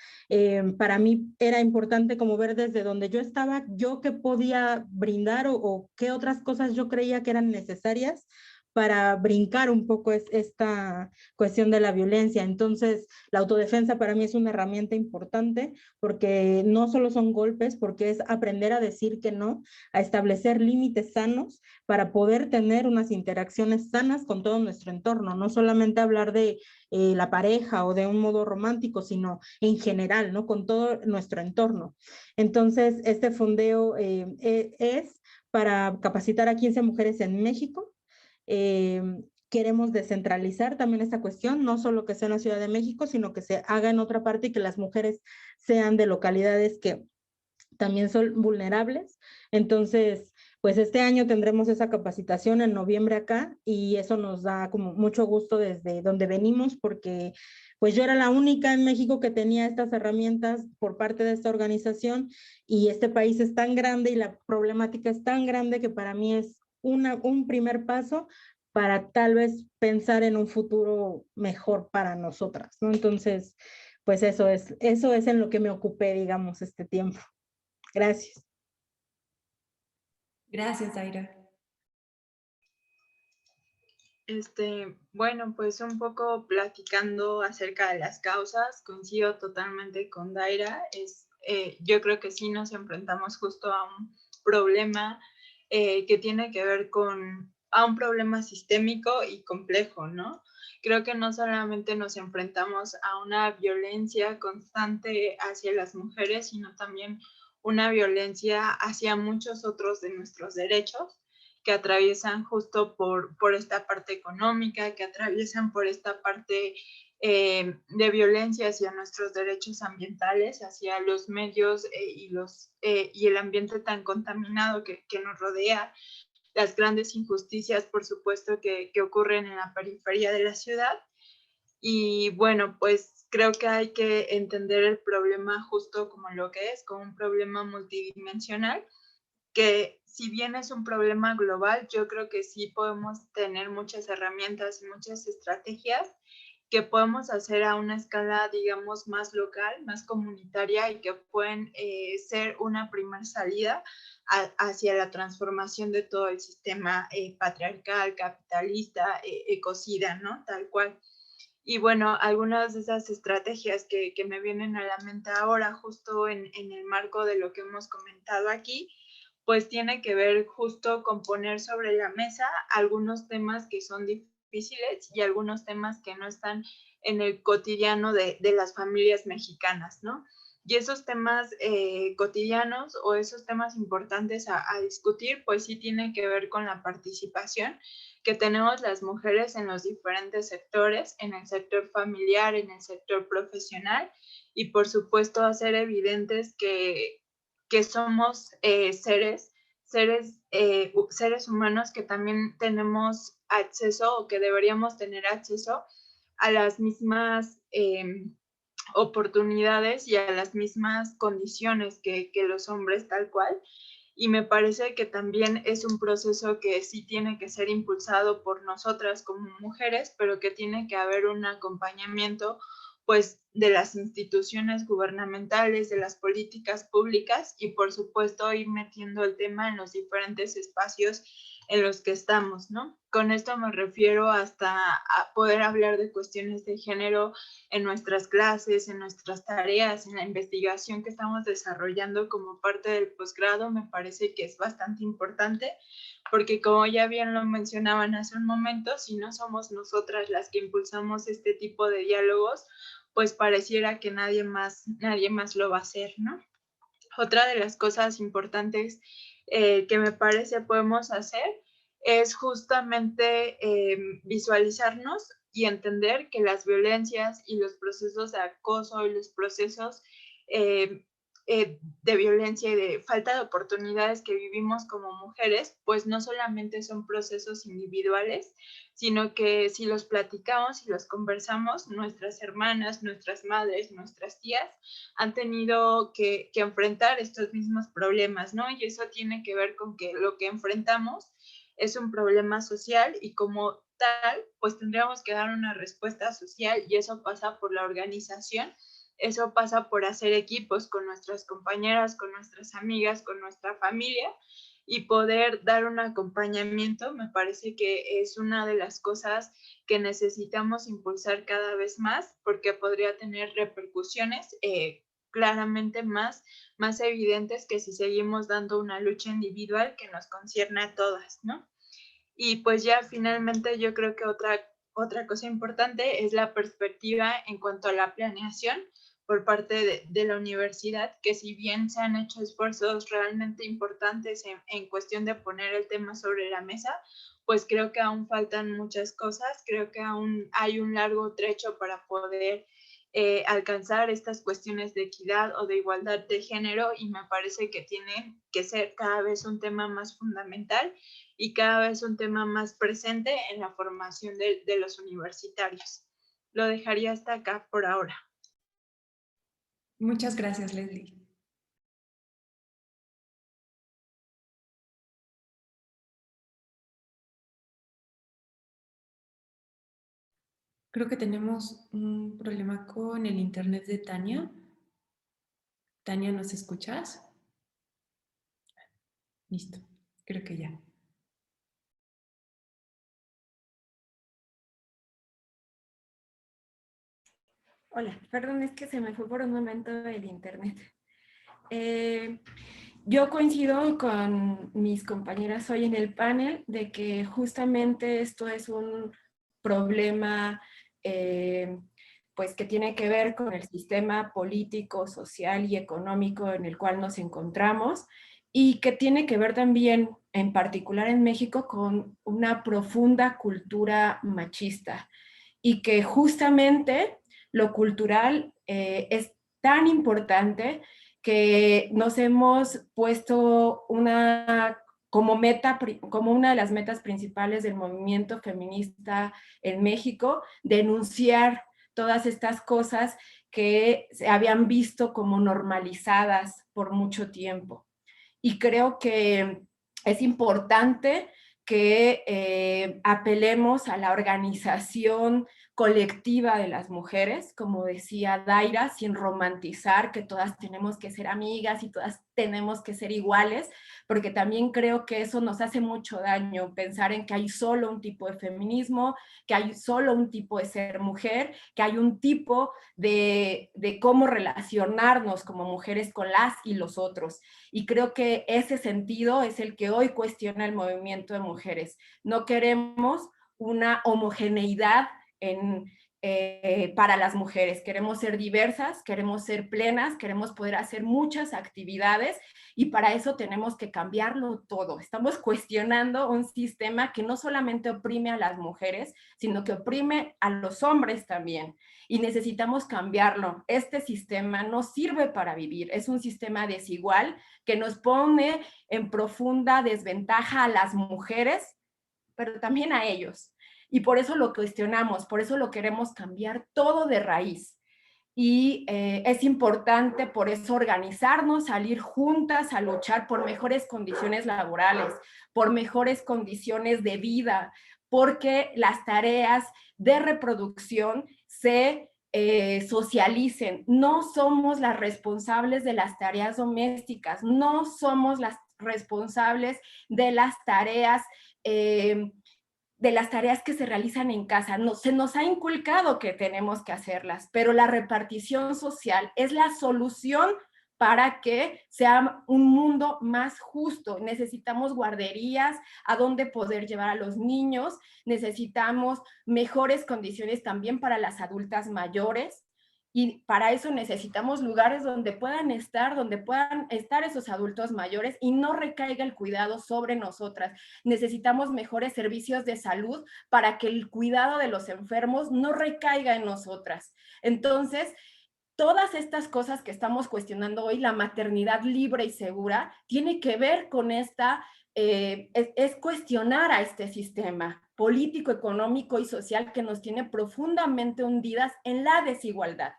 Speaker 4: para mí era importante como ver desde donde yo estaba, yo qué podía brindar o qué otras cosas yo creía que eran necesarias para brincar un poco esta cuestión de la violencia. Entonces, la autodefensa para mí es una herramienta importante porque no solo son golpes, porque es aprender a decir que no, a establecer límites sanos para poder tener unas interacciones sanas con todo nuestro entorno, no solamente hablar de la pareja o de un modo romántico, sino en general, ¿no? Con todo nuestro entorno. Entonces, este fondeo es para capacitar a 15 mujeres en México. Queremos descentralizar también esta cuestión, no solo que sea en la Ciudad de México, sino que se haga en otra parte y que las mujeres sean de localidades que también son vulnerables. Entonces, pues este año tendremos esa capacitación en noviembre acá y eso nos da como mucho gusto desde donde venimos porque pues yo era la única en México que tenía estas herramientas por parte de esta organización y este país es tan grande y la problemática es tan grande que para mí es un primer paso para tal vez pensar en un futuro mejor para nosotras, ¿no? Entonces, pues eso es en lo que me ocupé, digamos, este tiempo. Gracias.
Speaker 1: Gracias, Daira.
Speaker 2: Bueno, pues un poco platicando acerca de las causas, coincido totalmente con Daira. Yo creo que sí nos enfrentamos justo a un problema que tiene que ver a un problema sistémico y complejo, ¿no? Creo que no solamente nos enfrentamos a una violencia constante hacia las mujeres, sino también una violencia hacia muchos otros de nuestros derechos que atraviesan justo por esta parte económica, que atraviesan por esta parte de violencia hacia nuestros derechos ambientales, hacia los medios y el ambiente tan contaminado que nos rodea, las grandes injusticias, por supuesto, que ocurren en la periferia de la ciudad. Y bueno, pues creo que hay que entender el problema justo como lo que es, como un problema multidimensional, que si bien es un problema global, yo creo que sí podemos tener muchas herramientas y muchas estrategias que podemos hacer a una escala, digamos, más local, más comunitaria y que pueden ser una primera salida hacia la transformación de todo el sistema patriarcal, capitalista, ecocida, ¿no? Tal cual. Y bueno, algunas de esas estrategias que me vienen a la mente ahora, justo en el marco de lo que hemos comentado aquí, pues tiene que ver justo con poner sobre la mesa algunos temas que son difíciles y algunos temas que no están en el cotidiano de las familias mexicanas, ¿no? Y esos temas cotidianos o esos temas importantes a discutir, pues sí tienen que ver con la participación que tenemos las mujeres en los diferentes sectores, en el sector familiar, en el sector profesional, y por supuesto hacer evidentes que somos seres humanos que también tenemos acceso o que deberíamos tener acceso a las mismas oportunidades y a las mismas condiciones que los hombres tal cual. Y me parece que también es un proceso que sí tiene que ser impulsado por nosotras como mujeres, pero que tiene que haber un acompañamiento pues de las instituciones gubernamentales, de las políticas públicas y por supuesto ir metiendo el tema en los diferentes espacios en los que estamos, ¿no? Con esto me refiero hasta a poder hablar de cuestiones de género en nuestras clases, en nuestras tareas, en la investigación que estamos desarrollando como parte del posgrado. Me parece que es bastante importante porque como ya bien lo mencionaban hace un momento, si no somos nosotras las que impulsamos este tipo de diálogos, pues pareciera que nadie más lo va a hacer, ¿no? Otra de las cosas importantes que me parece podemos hacer es justamente visualizarnos y entender que las violencias y los procesos de acoso y los procesos de violencia y de falta de oportunidades que vivimos como mujeres, pues no solamente son procesos individuales, sino que si los platicamos y los conversamos, nuestras hermanas, nuestras madres, nuestras tías han tenido que enfrentar estos mismos problemas, ¿no? Y eso tiene que ver con que lo que enfrentamos es un problema social y como tal, pues tendríamos que dar una respuesta social y eso pasa por la organización, eso pasa por hacer equipos con nuestras compañeras, con nuestras amigas, con nuestra familia y poder dar un acompañamiento. Me parece que es una de las cosas que necesitamos impulsar cada vez más porque podría tener repercusiones claramente más evidentes que si seguimos dando una lucha individual que nos concierne a todas, ¿no? Y pues ya finalmente yo creo que otra cosa importante es la perspectiva en cuanto a la planeación por parte de la universidad, que si bien se han hecho esfuerzos realmente importantes en cuestión de poner el tema sobre la mesa, pues creo que aún faltan muchas cosas, creo que aún hay un largo trecho para poder alcanzar estas cuestiones de equidad o de igualdad de género y me parece que tiene que ser cada vez un tema más fundamental y cada vez un tema más presente en la formación de los universitarios. Lo dejaría hasta acá por ahora.
Speaker 1: Muchas gracias, Leslie. Creo que tenemos un problema con el internet de Tania. Tania, ¿nos escuchas? Listo, creo que ya.
Speaker 3: Hola, perdón, es que se me fue por un momento el internet. Yo coincido con mis compañeras hoy en el panel de que justamente esto es un problema pues que tiene que ver con el sistema político, social y económico en el cual nos encontramos y que tiene que ver también, en particular en México, con una profunda cultura machista y que justamente lo cultural es tan importante que nos hemos puesto como meta, como una de las metas principales del movimiento feminista en México, denunciar todas estas cosas que se habían visto como normalizadas por mucho tiempo. Y creo que es importante que apelemos a la organización colectiva de las mujeres, como decía Daira, sin romantizar que todas tenemos que ser amigas y todas tenemos que ser iguales, porque también creo que eso nos hace mucho daño, pensar en que hay solo un tipo de feminismo, que hay solo un tipo de ser mujer, que hay un tipo de cómo relacionarnos como mujeres con las y los otros. Y creo que ese sentido es el que hoy cuestiona el movimiento de mujeres. No queremos una homogeneidad para las mujeres. Queremos ser diversas, queremos ser plenas, queremos poder hacer muchas actividades y para eso tenemos que cambiarlo todo. Estamos cuestionando un sistema que no solamente oprime a las mujeres, sino que oprime a los hombres también y necesitamos cambiarlo. Este sistema no sirve para vivir, es un sistema desigual que nos pone en profunda desventaja a las mujeres, pero también a ellos. Y por eso lo cuestionamos, por eso lo queremos cambiar todo de raíz. Y es importante por eso organizarnos, salir juntas a luchar por mejores condiciones laborales, por mejores condiciones de vida, porque las tareas de reproducción se socialicen. No somos las responsables de las tareas domésticas, no somos las responsables de las tareas que se realizan en casa. No, se nos ha inculcado que tenemos que hacerlas, pero la repartición social es la solución para que sea un mundo más justo. Necesitamos guarderías a donde poder llevar a los niños, necesitamos mejores condiciones también para las adultas mayores, y para eso necesitamos lugares donde puedan estar esos adultos mayores y no recaiga el cuidado sobre nosotras. Necesitamos mejores servicios de salud para que el cuidado de los enfermos no recaiga en nosotras. Entonces, todas estas cosas que estamos cuestionando hoy, la maternidad libre y segura, tiene que ver con es cuestionar a este sistema político, económico y social que nos tiene profundamente hundidas en la desigualdad.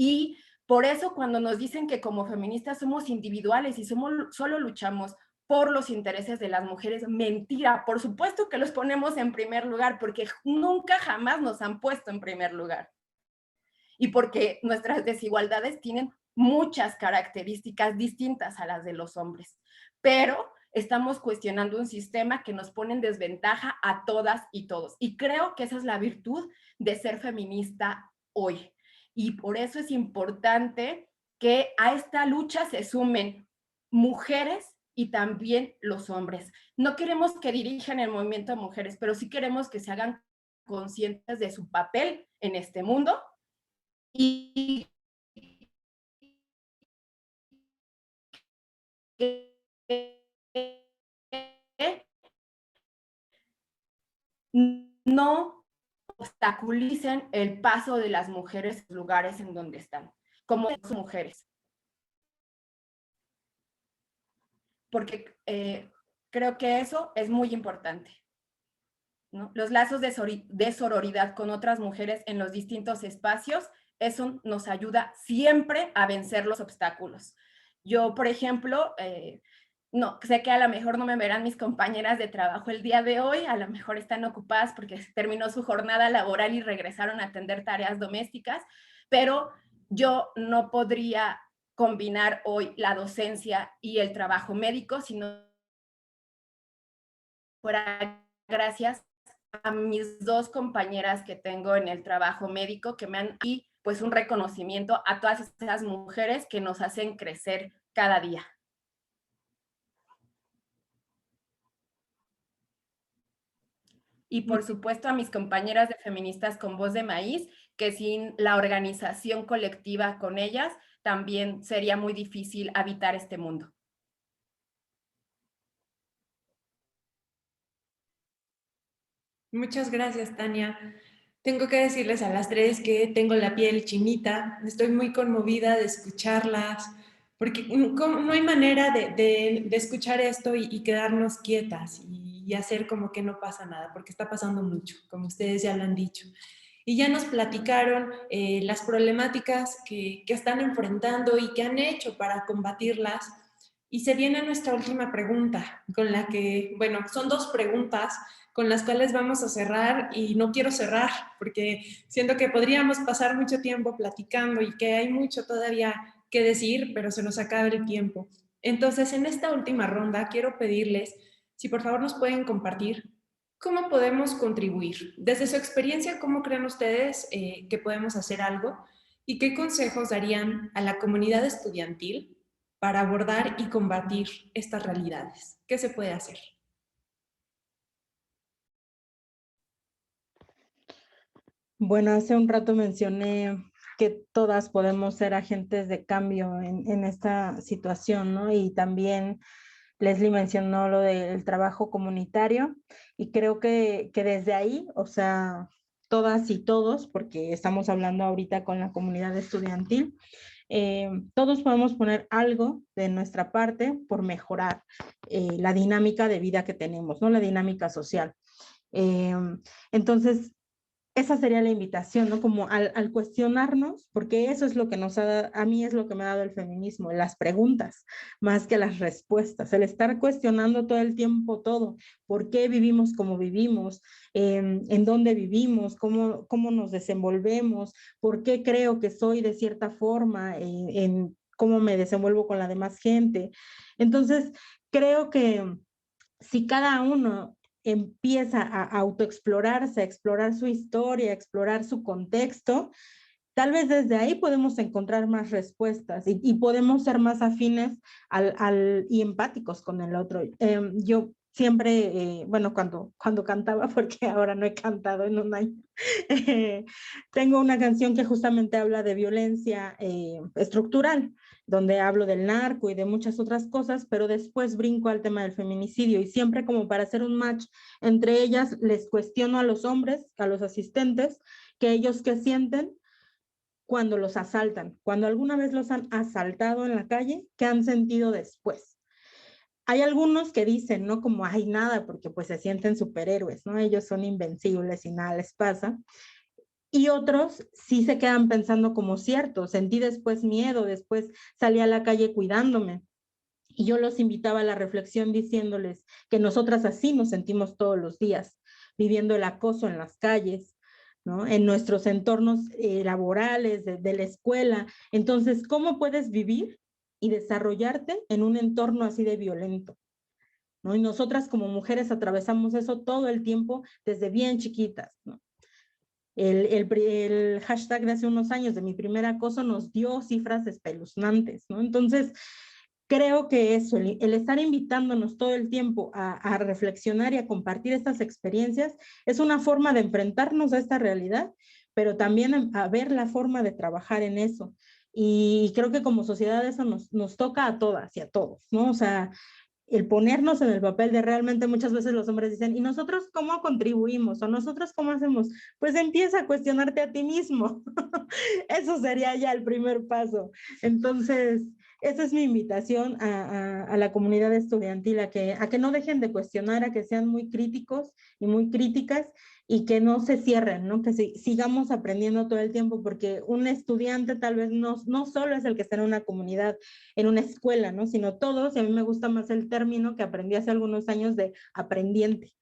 Speaker 3: Y por eso cuando nos dicen que como feministas somos individuales y solo luchamos por los intereses de las mujeres, mentira. Por supuesto que los ponemos en primer lugar, porque nunca jamás nos han puesto en primer lugar. Y porque nuestras desigualdades tienen muchas características distintas a las de los hombres. Pero estamos cuestionando un sistema que nos pone en desventaja a todas y todos. Y creo que esa es la virtud de ser feminista hoy. Y por eso es importante que a esta lucha se sumen mujeres y también los hombres. No queremos que dirijan el movimiento de mujeres, pero sí queremos que se hagan conscientes de su papel en este mundo y que no obstaculicen el paso de las mujeres en los lugares en donde están, como mujeres. Porque creo que eso es muy importante, ¿no? Los lazos de sororidad con otras mujeres en los distintos espacios, eso nos ayuda siempre a vencer los obstáculos. Yo, por ejemplo, no, sé que a lo mejor no me verán mis compañeras de trabajo el día de hoy, a lo mejor están ocupadas porque terminó su jornada laboral y regresaron a atender tareas domésticas, pero yo no podría combinar hoy la docencia y el trabajo médico si no fuera gracias a mis dos compañeras que tengo en el trabajo médico que me han, y pues un reconocimiento a todas esas mujeres que nos hacen crecer cada día. Y por supuesto a mis compañeras de Feministas con Voz de Maíz, que sin la organización colectiva con ellas también sería muy difícil habitar este mundo.
Speaker 1: Muchas gracias, Tania. Tengo que decirles a las tres que tengo la piel chinita, estoy muy conmovida de escucharlas, porque no hay manera de escuchar esto y quedarnos quietas y hacer como que no pasa nada, porque está pasando mucho, como ustedes ya lo han dicho. Y ya nos platicaron las problemáticas que están enfrentando y que han hecho para combatirlas. Y se viene nuestra última pregunta, con la que, bueno, son dos preguntas con las cuales vamos a cerrar y no quiero cerrar porque siento que podríamos pasar mucho tiempo platicando y que hay mucho todavía que decir, pero se nos acaba el tiempo. Entonces, en esta última ronda, quiero pedirles si por favor nos pueden compartir cómo podemos contribuir. Desde su experiencia, ¿cómo creen ustedes que podemos hacer algo? ¿Y qué consejos darían a la comunidad estudiantil para abordar y combatir estas realidades? ¿Qué se puede hacer?
Speaker 4: Bueno, hace un rato mencioné que todas podemos ser agentes de cambio en esta situación, ¿no? Y también Leslie mencionó lo del trabajo comunitario y creo que desde ahí, o sea, todas y todos, porque estamos hablando ahorita con la comunidad estudiantil, todos podemos poner algo de nuestra parte por mejorar la dinámica de vida que tenemos, ¿no? La dinámica social. Eh, entonces, esa sería la invitación, ¿no? Como al cuestionarnos, porque eso es lo que nos ha dado, a mí es lo que me ha dado el feminismo, las preguntas, más que las respuestas, el estar cuestionando todo el tiempo todo, por qué vivimos como vivimos, en dónde vivimos, cómo nos desenvolvemos, por qué creo que soy de cierta forma, en cómo me desenvuelvo con la demás gente. Entonces, creo que si cada uno empieza a autoexplorarse, a explorar su historia, a explorar su contexto, tal vez desde ahí podemos encontrar más respuestas y podemos ser más afines y empáticos con el otro. Yo siempre, bueno, cuando cantaba, porque ahora no he cantado en un año, tengo una canción que justamente habla de violencia estructural, donde hablo del narco y de muchas otras cosas, pero después brinco al tema del feminicidio y siempre como para hacer un match entre ellas, les cuestiono a los hombres, a los asistentes, que ellos qué sienten cuando los asaltan, cuando alguna vez los han asaltado en la calle, ¿qué han sentido después? Hay algunos que dicen, ¿no? Como, hay nada, porque pues se sienten superhéroes, ¿no? Ellos son invencibles y nada les pasa. Y otros sí se quedan pensando como cierto, sentí después miedo, después salí a la calle cuidándome. Y yo los invitaba a la reflexión diciéndoles que nosotras así nos sentimos todos los días, viviendo el acoso en las calles, ¿no? En nuestros entornos laborales, de la escuela. Entonces, ¿cómo puedes vivir y desarrollarte en un entorno así de violento? ¿No? Y nosotras como mujeres atravesamos eso todo el tiempo desde bien chiquitas, ¿no? El hashtag de hace unos años de mi primer acoso nos dio cifras espeluznantes, ¿no? Entonces, creo que eso, el estar invitándonos todo el tiempo a reflexionar y a compartir estas experiencias es una forma de enfrentarnos a esta realidad, pero también a ver la forma de trabajar en eso. Y creo que como sociedad eso nos toca a todas y a todos, ¿no? O sea, el ponernos en el papel de realmente muchas veces los hombres dicen, ¿y nosotros cómo contribuimos? ¿O nosotros cómo hacemos? Pues empieza a cuestionarte a ti mismo. Eso sería ya el primer paso. Entonces, esa es mi invitación a la comunidad estudiantil, a que no dejen de cuestionar, a que sean muy críticos y muy críticas y que no se cierren, ¿no? Que sigamos aprendiendo todo el tiempo, porque un estudiante tal vez no solo es el que está en una comunidad, en una escuela, ¿no? Sino todos, y a mí me gusta más el término que aprendí hace algunos años de aprendiente.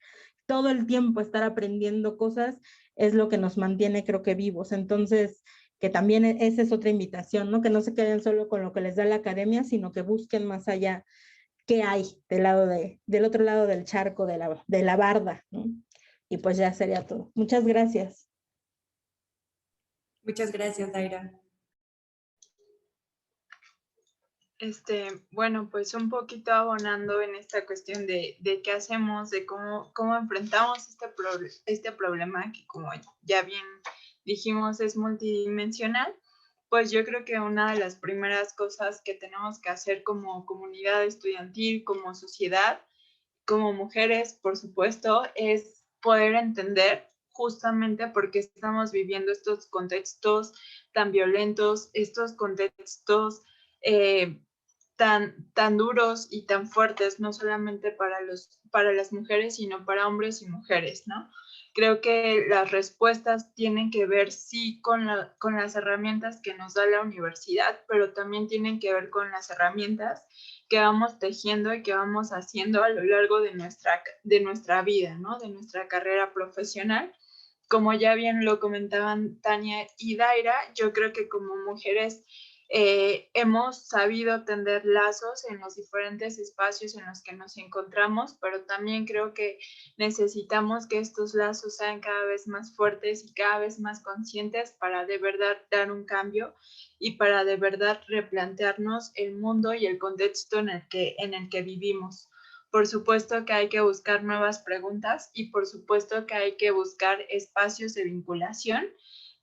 Speaker 4: Todo el tiempo estar aprendiendo cosas es lo que nos mantiene, creo que, vivos. Entonces, que también esa es otra invitación, ¿no? Que no se queden solo con lo que les da la academia, sino que busquen más allá qué hay del otro lado del charco, de la barda, ¿no? Y pues ya sería todo. Muchas gracias.
Speaker 1: Muchas gracias, Daira.
Speaker 2: Bueno, pues un poquito abonando en esta cuestión de qué hacemos, de cómo enfrentamos este problema que, como ya bien dijimos, es multidimensional. Pues yo creo que una de las primeras cosas que tenemos que hacer como comunidad estudiantil, como sociedad, como mujeres, por supuesto, es poder entender justamente por qué estamos viviendo estos contextos tan violentos, estos contextos tan duros y tan fuertes, no solamente para las mujeres, sino para hombres y mujeres, ¿no? Creo que las respuestas tienen que ver, sí, con las herramientas que nos da la universidad, pero también tienen que ver con las herramientas que vamos tejiendo y que vamos haciendo a lo largo de nuestra vida, ¿no? De nuestra carrera profesional. Como ya bien lo comentaban Tania y Daira, yo creo que como mujeres hemos sabido tender lazos en los diferentes espacios en los que nos encontramos, pero también creo que necesitamos que estos lazos sean cada vez más fuertes y cada vez más conscientes para de verdad dar un cambio y para de verdad replantearnos el mundo y el contexto en el que vivimos. Por supuesto que hay que buscar nuevas preguntas y por supuesto que hay que buscar espacios de vinculación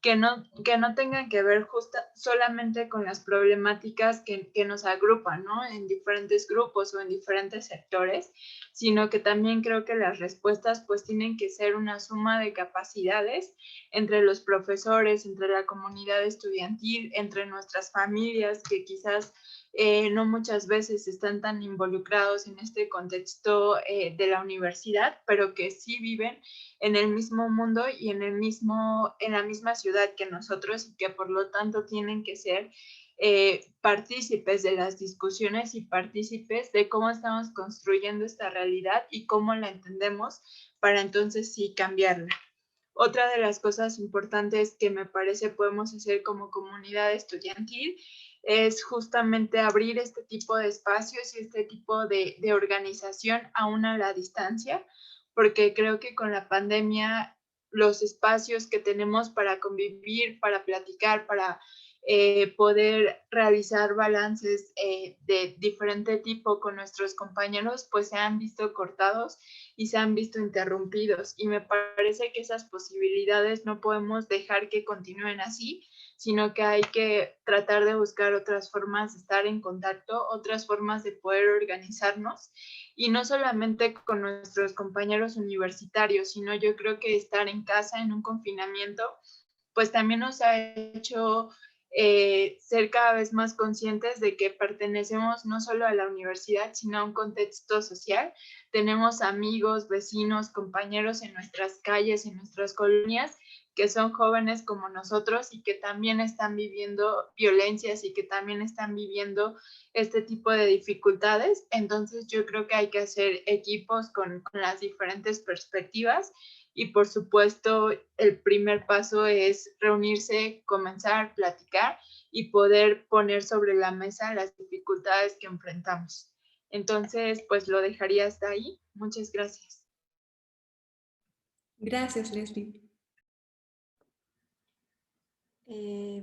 Speaker 2: que no tengan que ver solamente con las problemáticas que nos agrupan, ¿no? En diferentes grupos o en diferentes sectores, sino que también creo que las respuestas pues tienen que ser una suma de capacidades entre los profesores, entre la comunidad estudiantil, entre nuestras familias que quizás no muchas veces están tan involucrados en este contexto de la universidad, pero que sí viven en el mismo mundo y en la misma ciudad que nosotros y que por lo tanto tienen que ser partícipes de las discusiones y partícipes de cómo estamos construyendo esta realidad y cómo la entendemos para entonces sí cambiarla. Otra de las cosas importantes que me parece podemos hacer como comunidad estudiantil es justamente abrir este tipo de espacios y este tipo de organización aún a la distancia, porque creo que con la pandemia los espacios que tenemos para convivir, para platicar, para poder realizar balances de diferente tipo con nuestros compañeros, pues se han visto cortados y se han visto interrumpidos. Y me parece que esas posibilidades no podemos dejar que continúen así, sino que hay que tratar de buscar otras formas de estar en contacto, otras formas de poder organizarnos y no solamente con nuestros compañeros universitarios, sino yo creo que estar en casa en un confinamiento, pues también nos ha hecho ser cada vez más conscientes de que pertenecemos no solo a la universidad, sino a un contexto social. Tenemos amigos, vecinos, compañeros en nuestras calles, en nuestras colonias, que son jóvenes como nosotros y que también están viviendo violencias y que también están viviendo este tipo de dificultades. Entonces yo creo que hay que hacer equipos con las diferentes perspectivas y por supuesto el primer paso es reunirse, comenzar, platicar y poder poner sobre la mesa las dificultades que enfrentamos. Entonces, pues lo dejaría hasta ahí. Muchas gracias.
Speaker 1: Gracias, Leslie.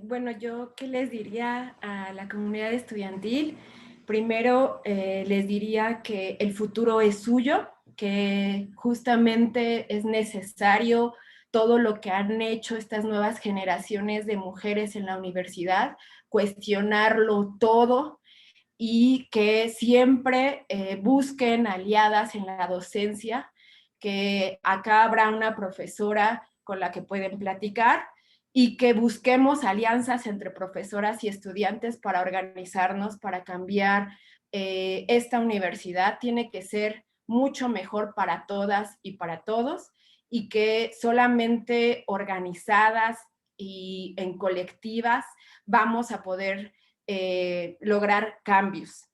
Speaker 3: Bueno, yo qué les diría a la comunidad estudiantil. Primero, les diría que el futuro es suyo, que justamente es necesario todo lo que han hecho estas nuevas generaciones de mujeres en la universidad, cuestionarlo todo y que siempre busquen aliadas en la docencia, que acá habrá una profesora con la que pueden platicar y que busquemos alianzas entre profesoras y estudiantes para organizarnos, para cambiar esta universidad. Tiene que ser mucho mejor para todas y para todos y que solamente organizadas y en colectivas vamos a poder lograr cambios.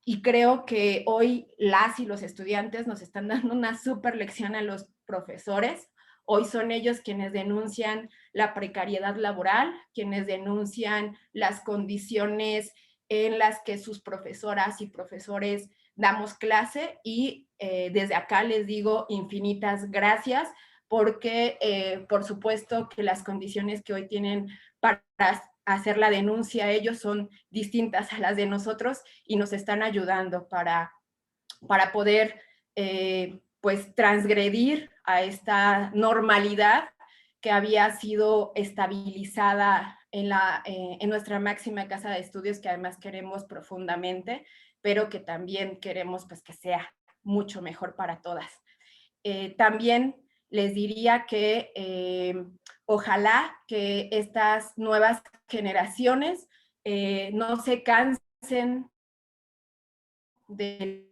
Speaker 3: Y creo que hoy las y los estudiantes nos están dando una súper lección a los profesores. Hoy son ellos quienes denuncian la precariedad laboral, quienes denuncian las condiciones en las que sus profesoras y profesores damos clase y desde acá les digo infinitas gracias porque por supuesto que las condiciones que hoy tienen para hacer la denuncia ellos son distintas a las de nosotros y nos están ayudando para poder pues transgredir a esta normalidad que había sido estabilizada en nuestra máxima casa de estudios que además queremos profundamente, pero que también queremos pues que sea mucho mejor para todas. También les diría que ojalá que estas nuevas generaciones no se cansen de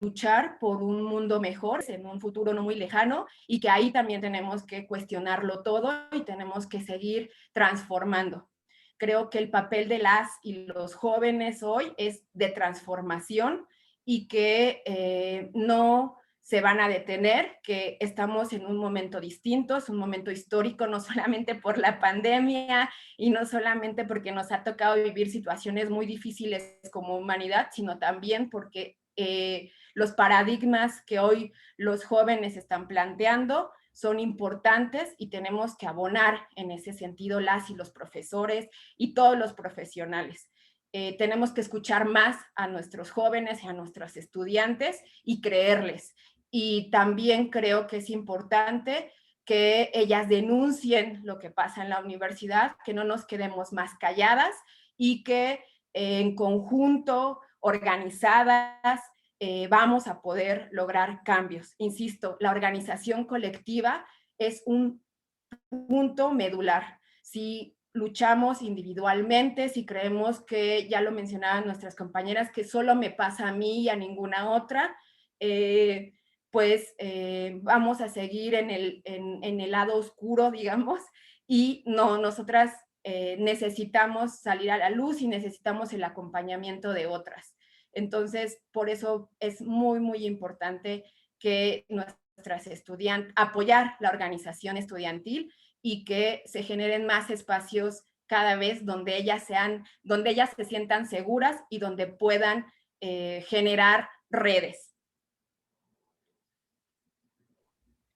Speaker 3: luchar por un mundo mejor en un futuro no muy lejano y que ahí también tenemos que cuestionarlo todo y tenemos que seguir transformando. Creo que el papel de las y los jóvenes hoy es de transformación y que no se van a detener, que estamos en un momento distinto, es un momento histórico, no solamente por la pandemia y no solamente porque nos ha tocado vivir situaciones muy difíciles como humanidad, sino también porque los paradigmas que hoy los jóvenes están planteando son importantes y tenemos que abonar en ese sentido las y los profesores y todos los profesionales. Tenemos que escuchar más a nuestros jóvenes y a nuestros estudiantes y creerles. Y también creo que es importante que ellas denuncien lo que pasa en la universidad, que no nos quedemos más calladas y que en conjunto, organizadas, vamos a poder lograr cambios. Insisto, la organización colectiva es un punto medular. Si luchamos individualmente, si creemos que, ya lo mencionaban nuestras compañeras, que solo me pasa a mí y a ninguna otra, vamos a seguir en el lado oscuro, digamos, y no, nosotras necesitamos salir a la luz y necesitamos el acompañamiento de otras. Entonces, por eso es muy, muy importante que nuestras estudiantes, apoyar la organización estudiantil y que se generen más espacios cada vez donde ellas se sientan seguras y donde puedan generar redes.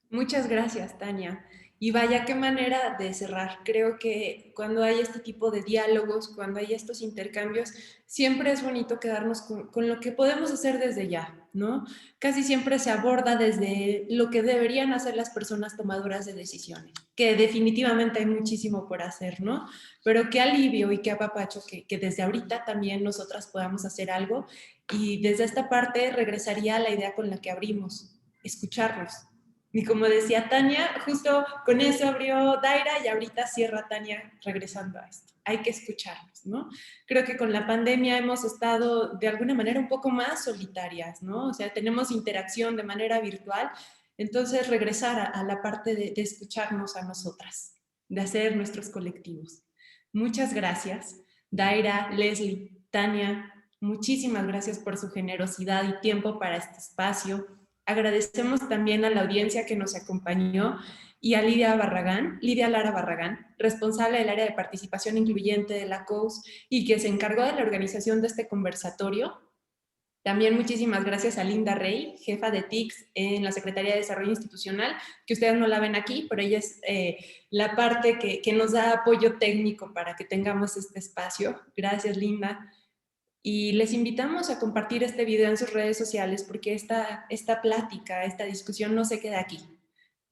Speaker 1: Muchas gracias, Tania. Y vaya qué manera de cerrar. Creo que cuando hay este tipo de diálogos, cuando hay estos intercambios, siempre es bonito quedarnos con lo que podemos hacer desde ya, ¿no? Casi siempre se aborda desde lo que deberían hacer las personas tomadoras de decisiones, que definitivamente hay muchísimo por hacer, ¿no? Pero qué alivio y qué apapacho que desde ahorita también nosotras podamos hacer algo. Y desde esta parte regresaría a la idea con la que abrimos, escucharnos. Y como decía Tania, justo con eso abrió Daira y ahorita cierra Tania regresando a esto. Hay que escucharnos, ¿no? Creo que con la pandemia hemos estado de alguna manera un poco más solitarias, ¿no? O sea, tenemos interacción de manera virtual, entonces regresar a la parte de escucharnos a nosotras, de hacer nuestros colectivos. Muchas gracias, Daira, Leslie, Tania, muchísimas gracias por su generosidad y tiempo para este espacio. Agradecemos también a la audiencia que nos acompañó y a Lidia Lara Barragán, responsable del área de participación incluyente de la COUS y que se encargó de la organización de este conversatorio. También muchísimas gracias a Linda Rey, jefa de TICS en la Secretaría de Desarrollo Institucional, que ustedes no la ven aquí, pero ella es la parte que nos da apoyo técnico para que tengamos este espacio. Gracias, Linda. Y les invitamos a compartir este video en sus redes sociales porque esta plática, esta discusión no se queda aquí.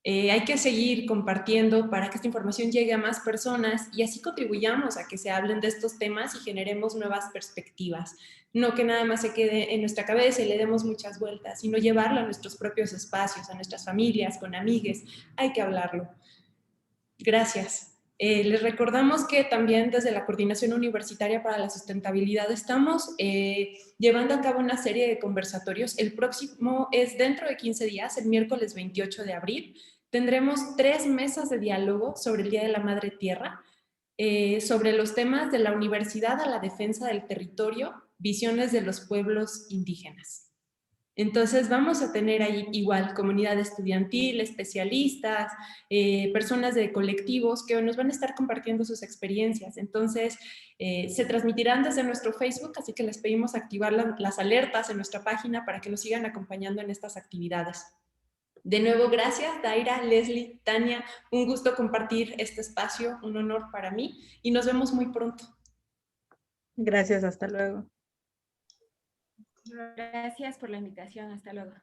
Speaker 1: Hay que seguir compartiendo para que esta información llegue a más personas y así contribuyamos a que se hablen de estos temas y generemos nuevas perspectivas. No que nada más se quede en nuestra cabeza y le demos muchas vueltas, sino llevarlo a nuestros propios espacios, a nuestras familias, con amigues. Hay que hablarlo. Gracias. Les recordamos que también desde la Coordinación Universitaria para la Sustentabilidad estamos llevando a cabo una serie de conversatorios. El próximo es dentro de 15 días, el miércoles 28 de abril. Tendremos 3 mesas de diálogo sobre el Día de la Madre Tierra, sobre los temas de la universidad a la defensa del territorio, visiones de los pueblos indígenas. Entonces vamos a tener ahí igual comunidad estudiantil, especialistas, personas de colectivos que nos van a estar compartiendo sus experiencias. Entonces se transmitirán desde nuestro Facebook, así que les pedimos activar las alertas en nuestra página para que nos sigan acompañando en estas actividades. De nuevo, gracias, Daira, Leslie, Tania. Un gusto compartir este espacio, un honor para mí y nos vemos muy pronto.
Speaker 4: Gracias, hasta luego.
Speaker 3: Gracias por la invitación, hasta luego.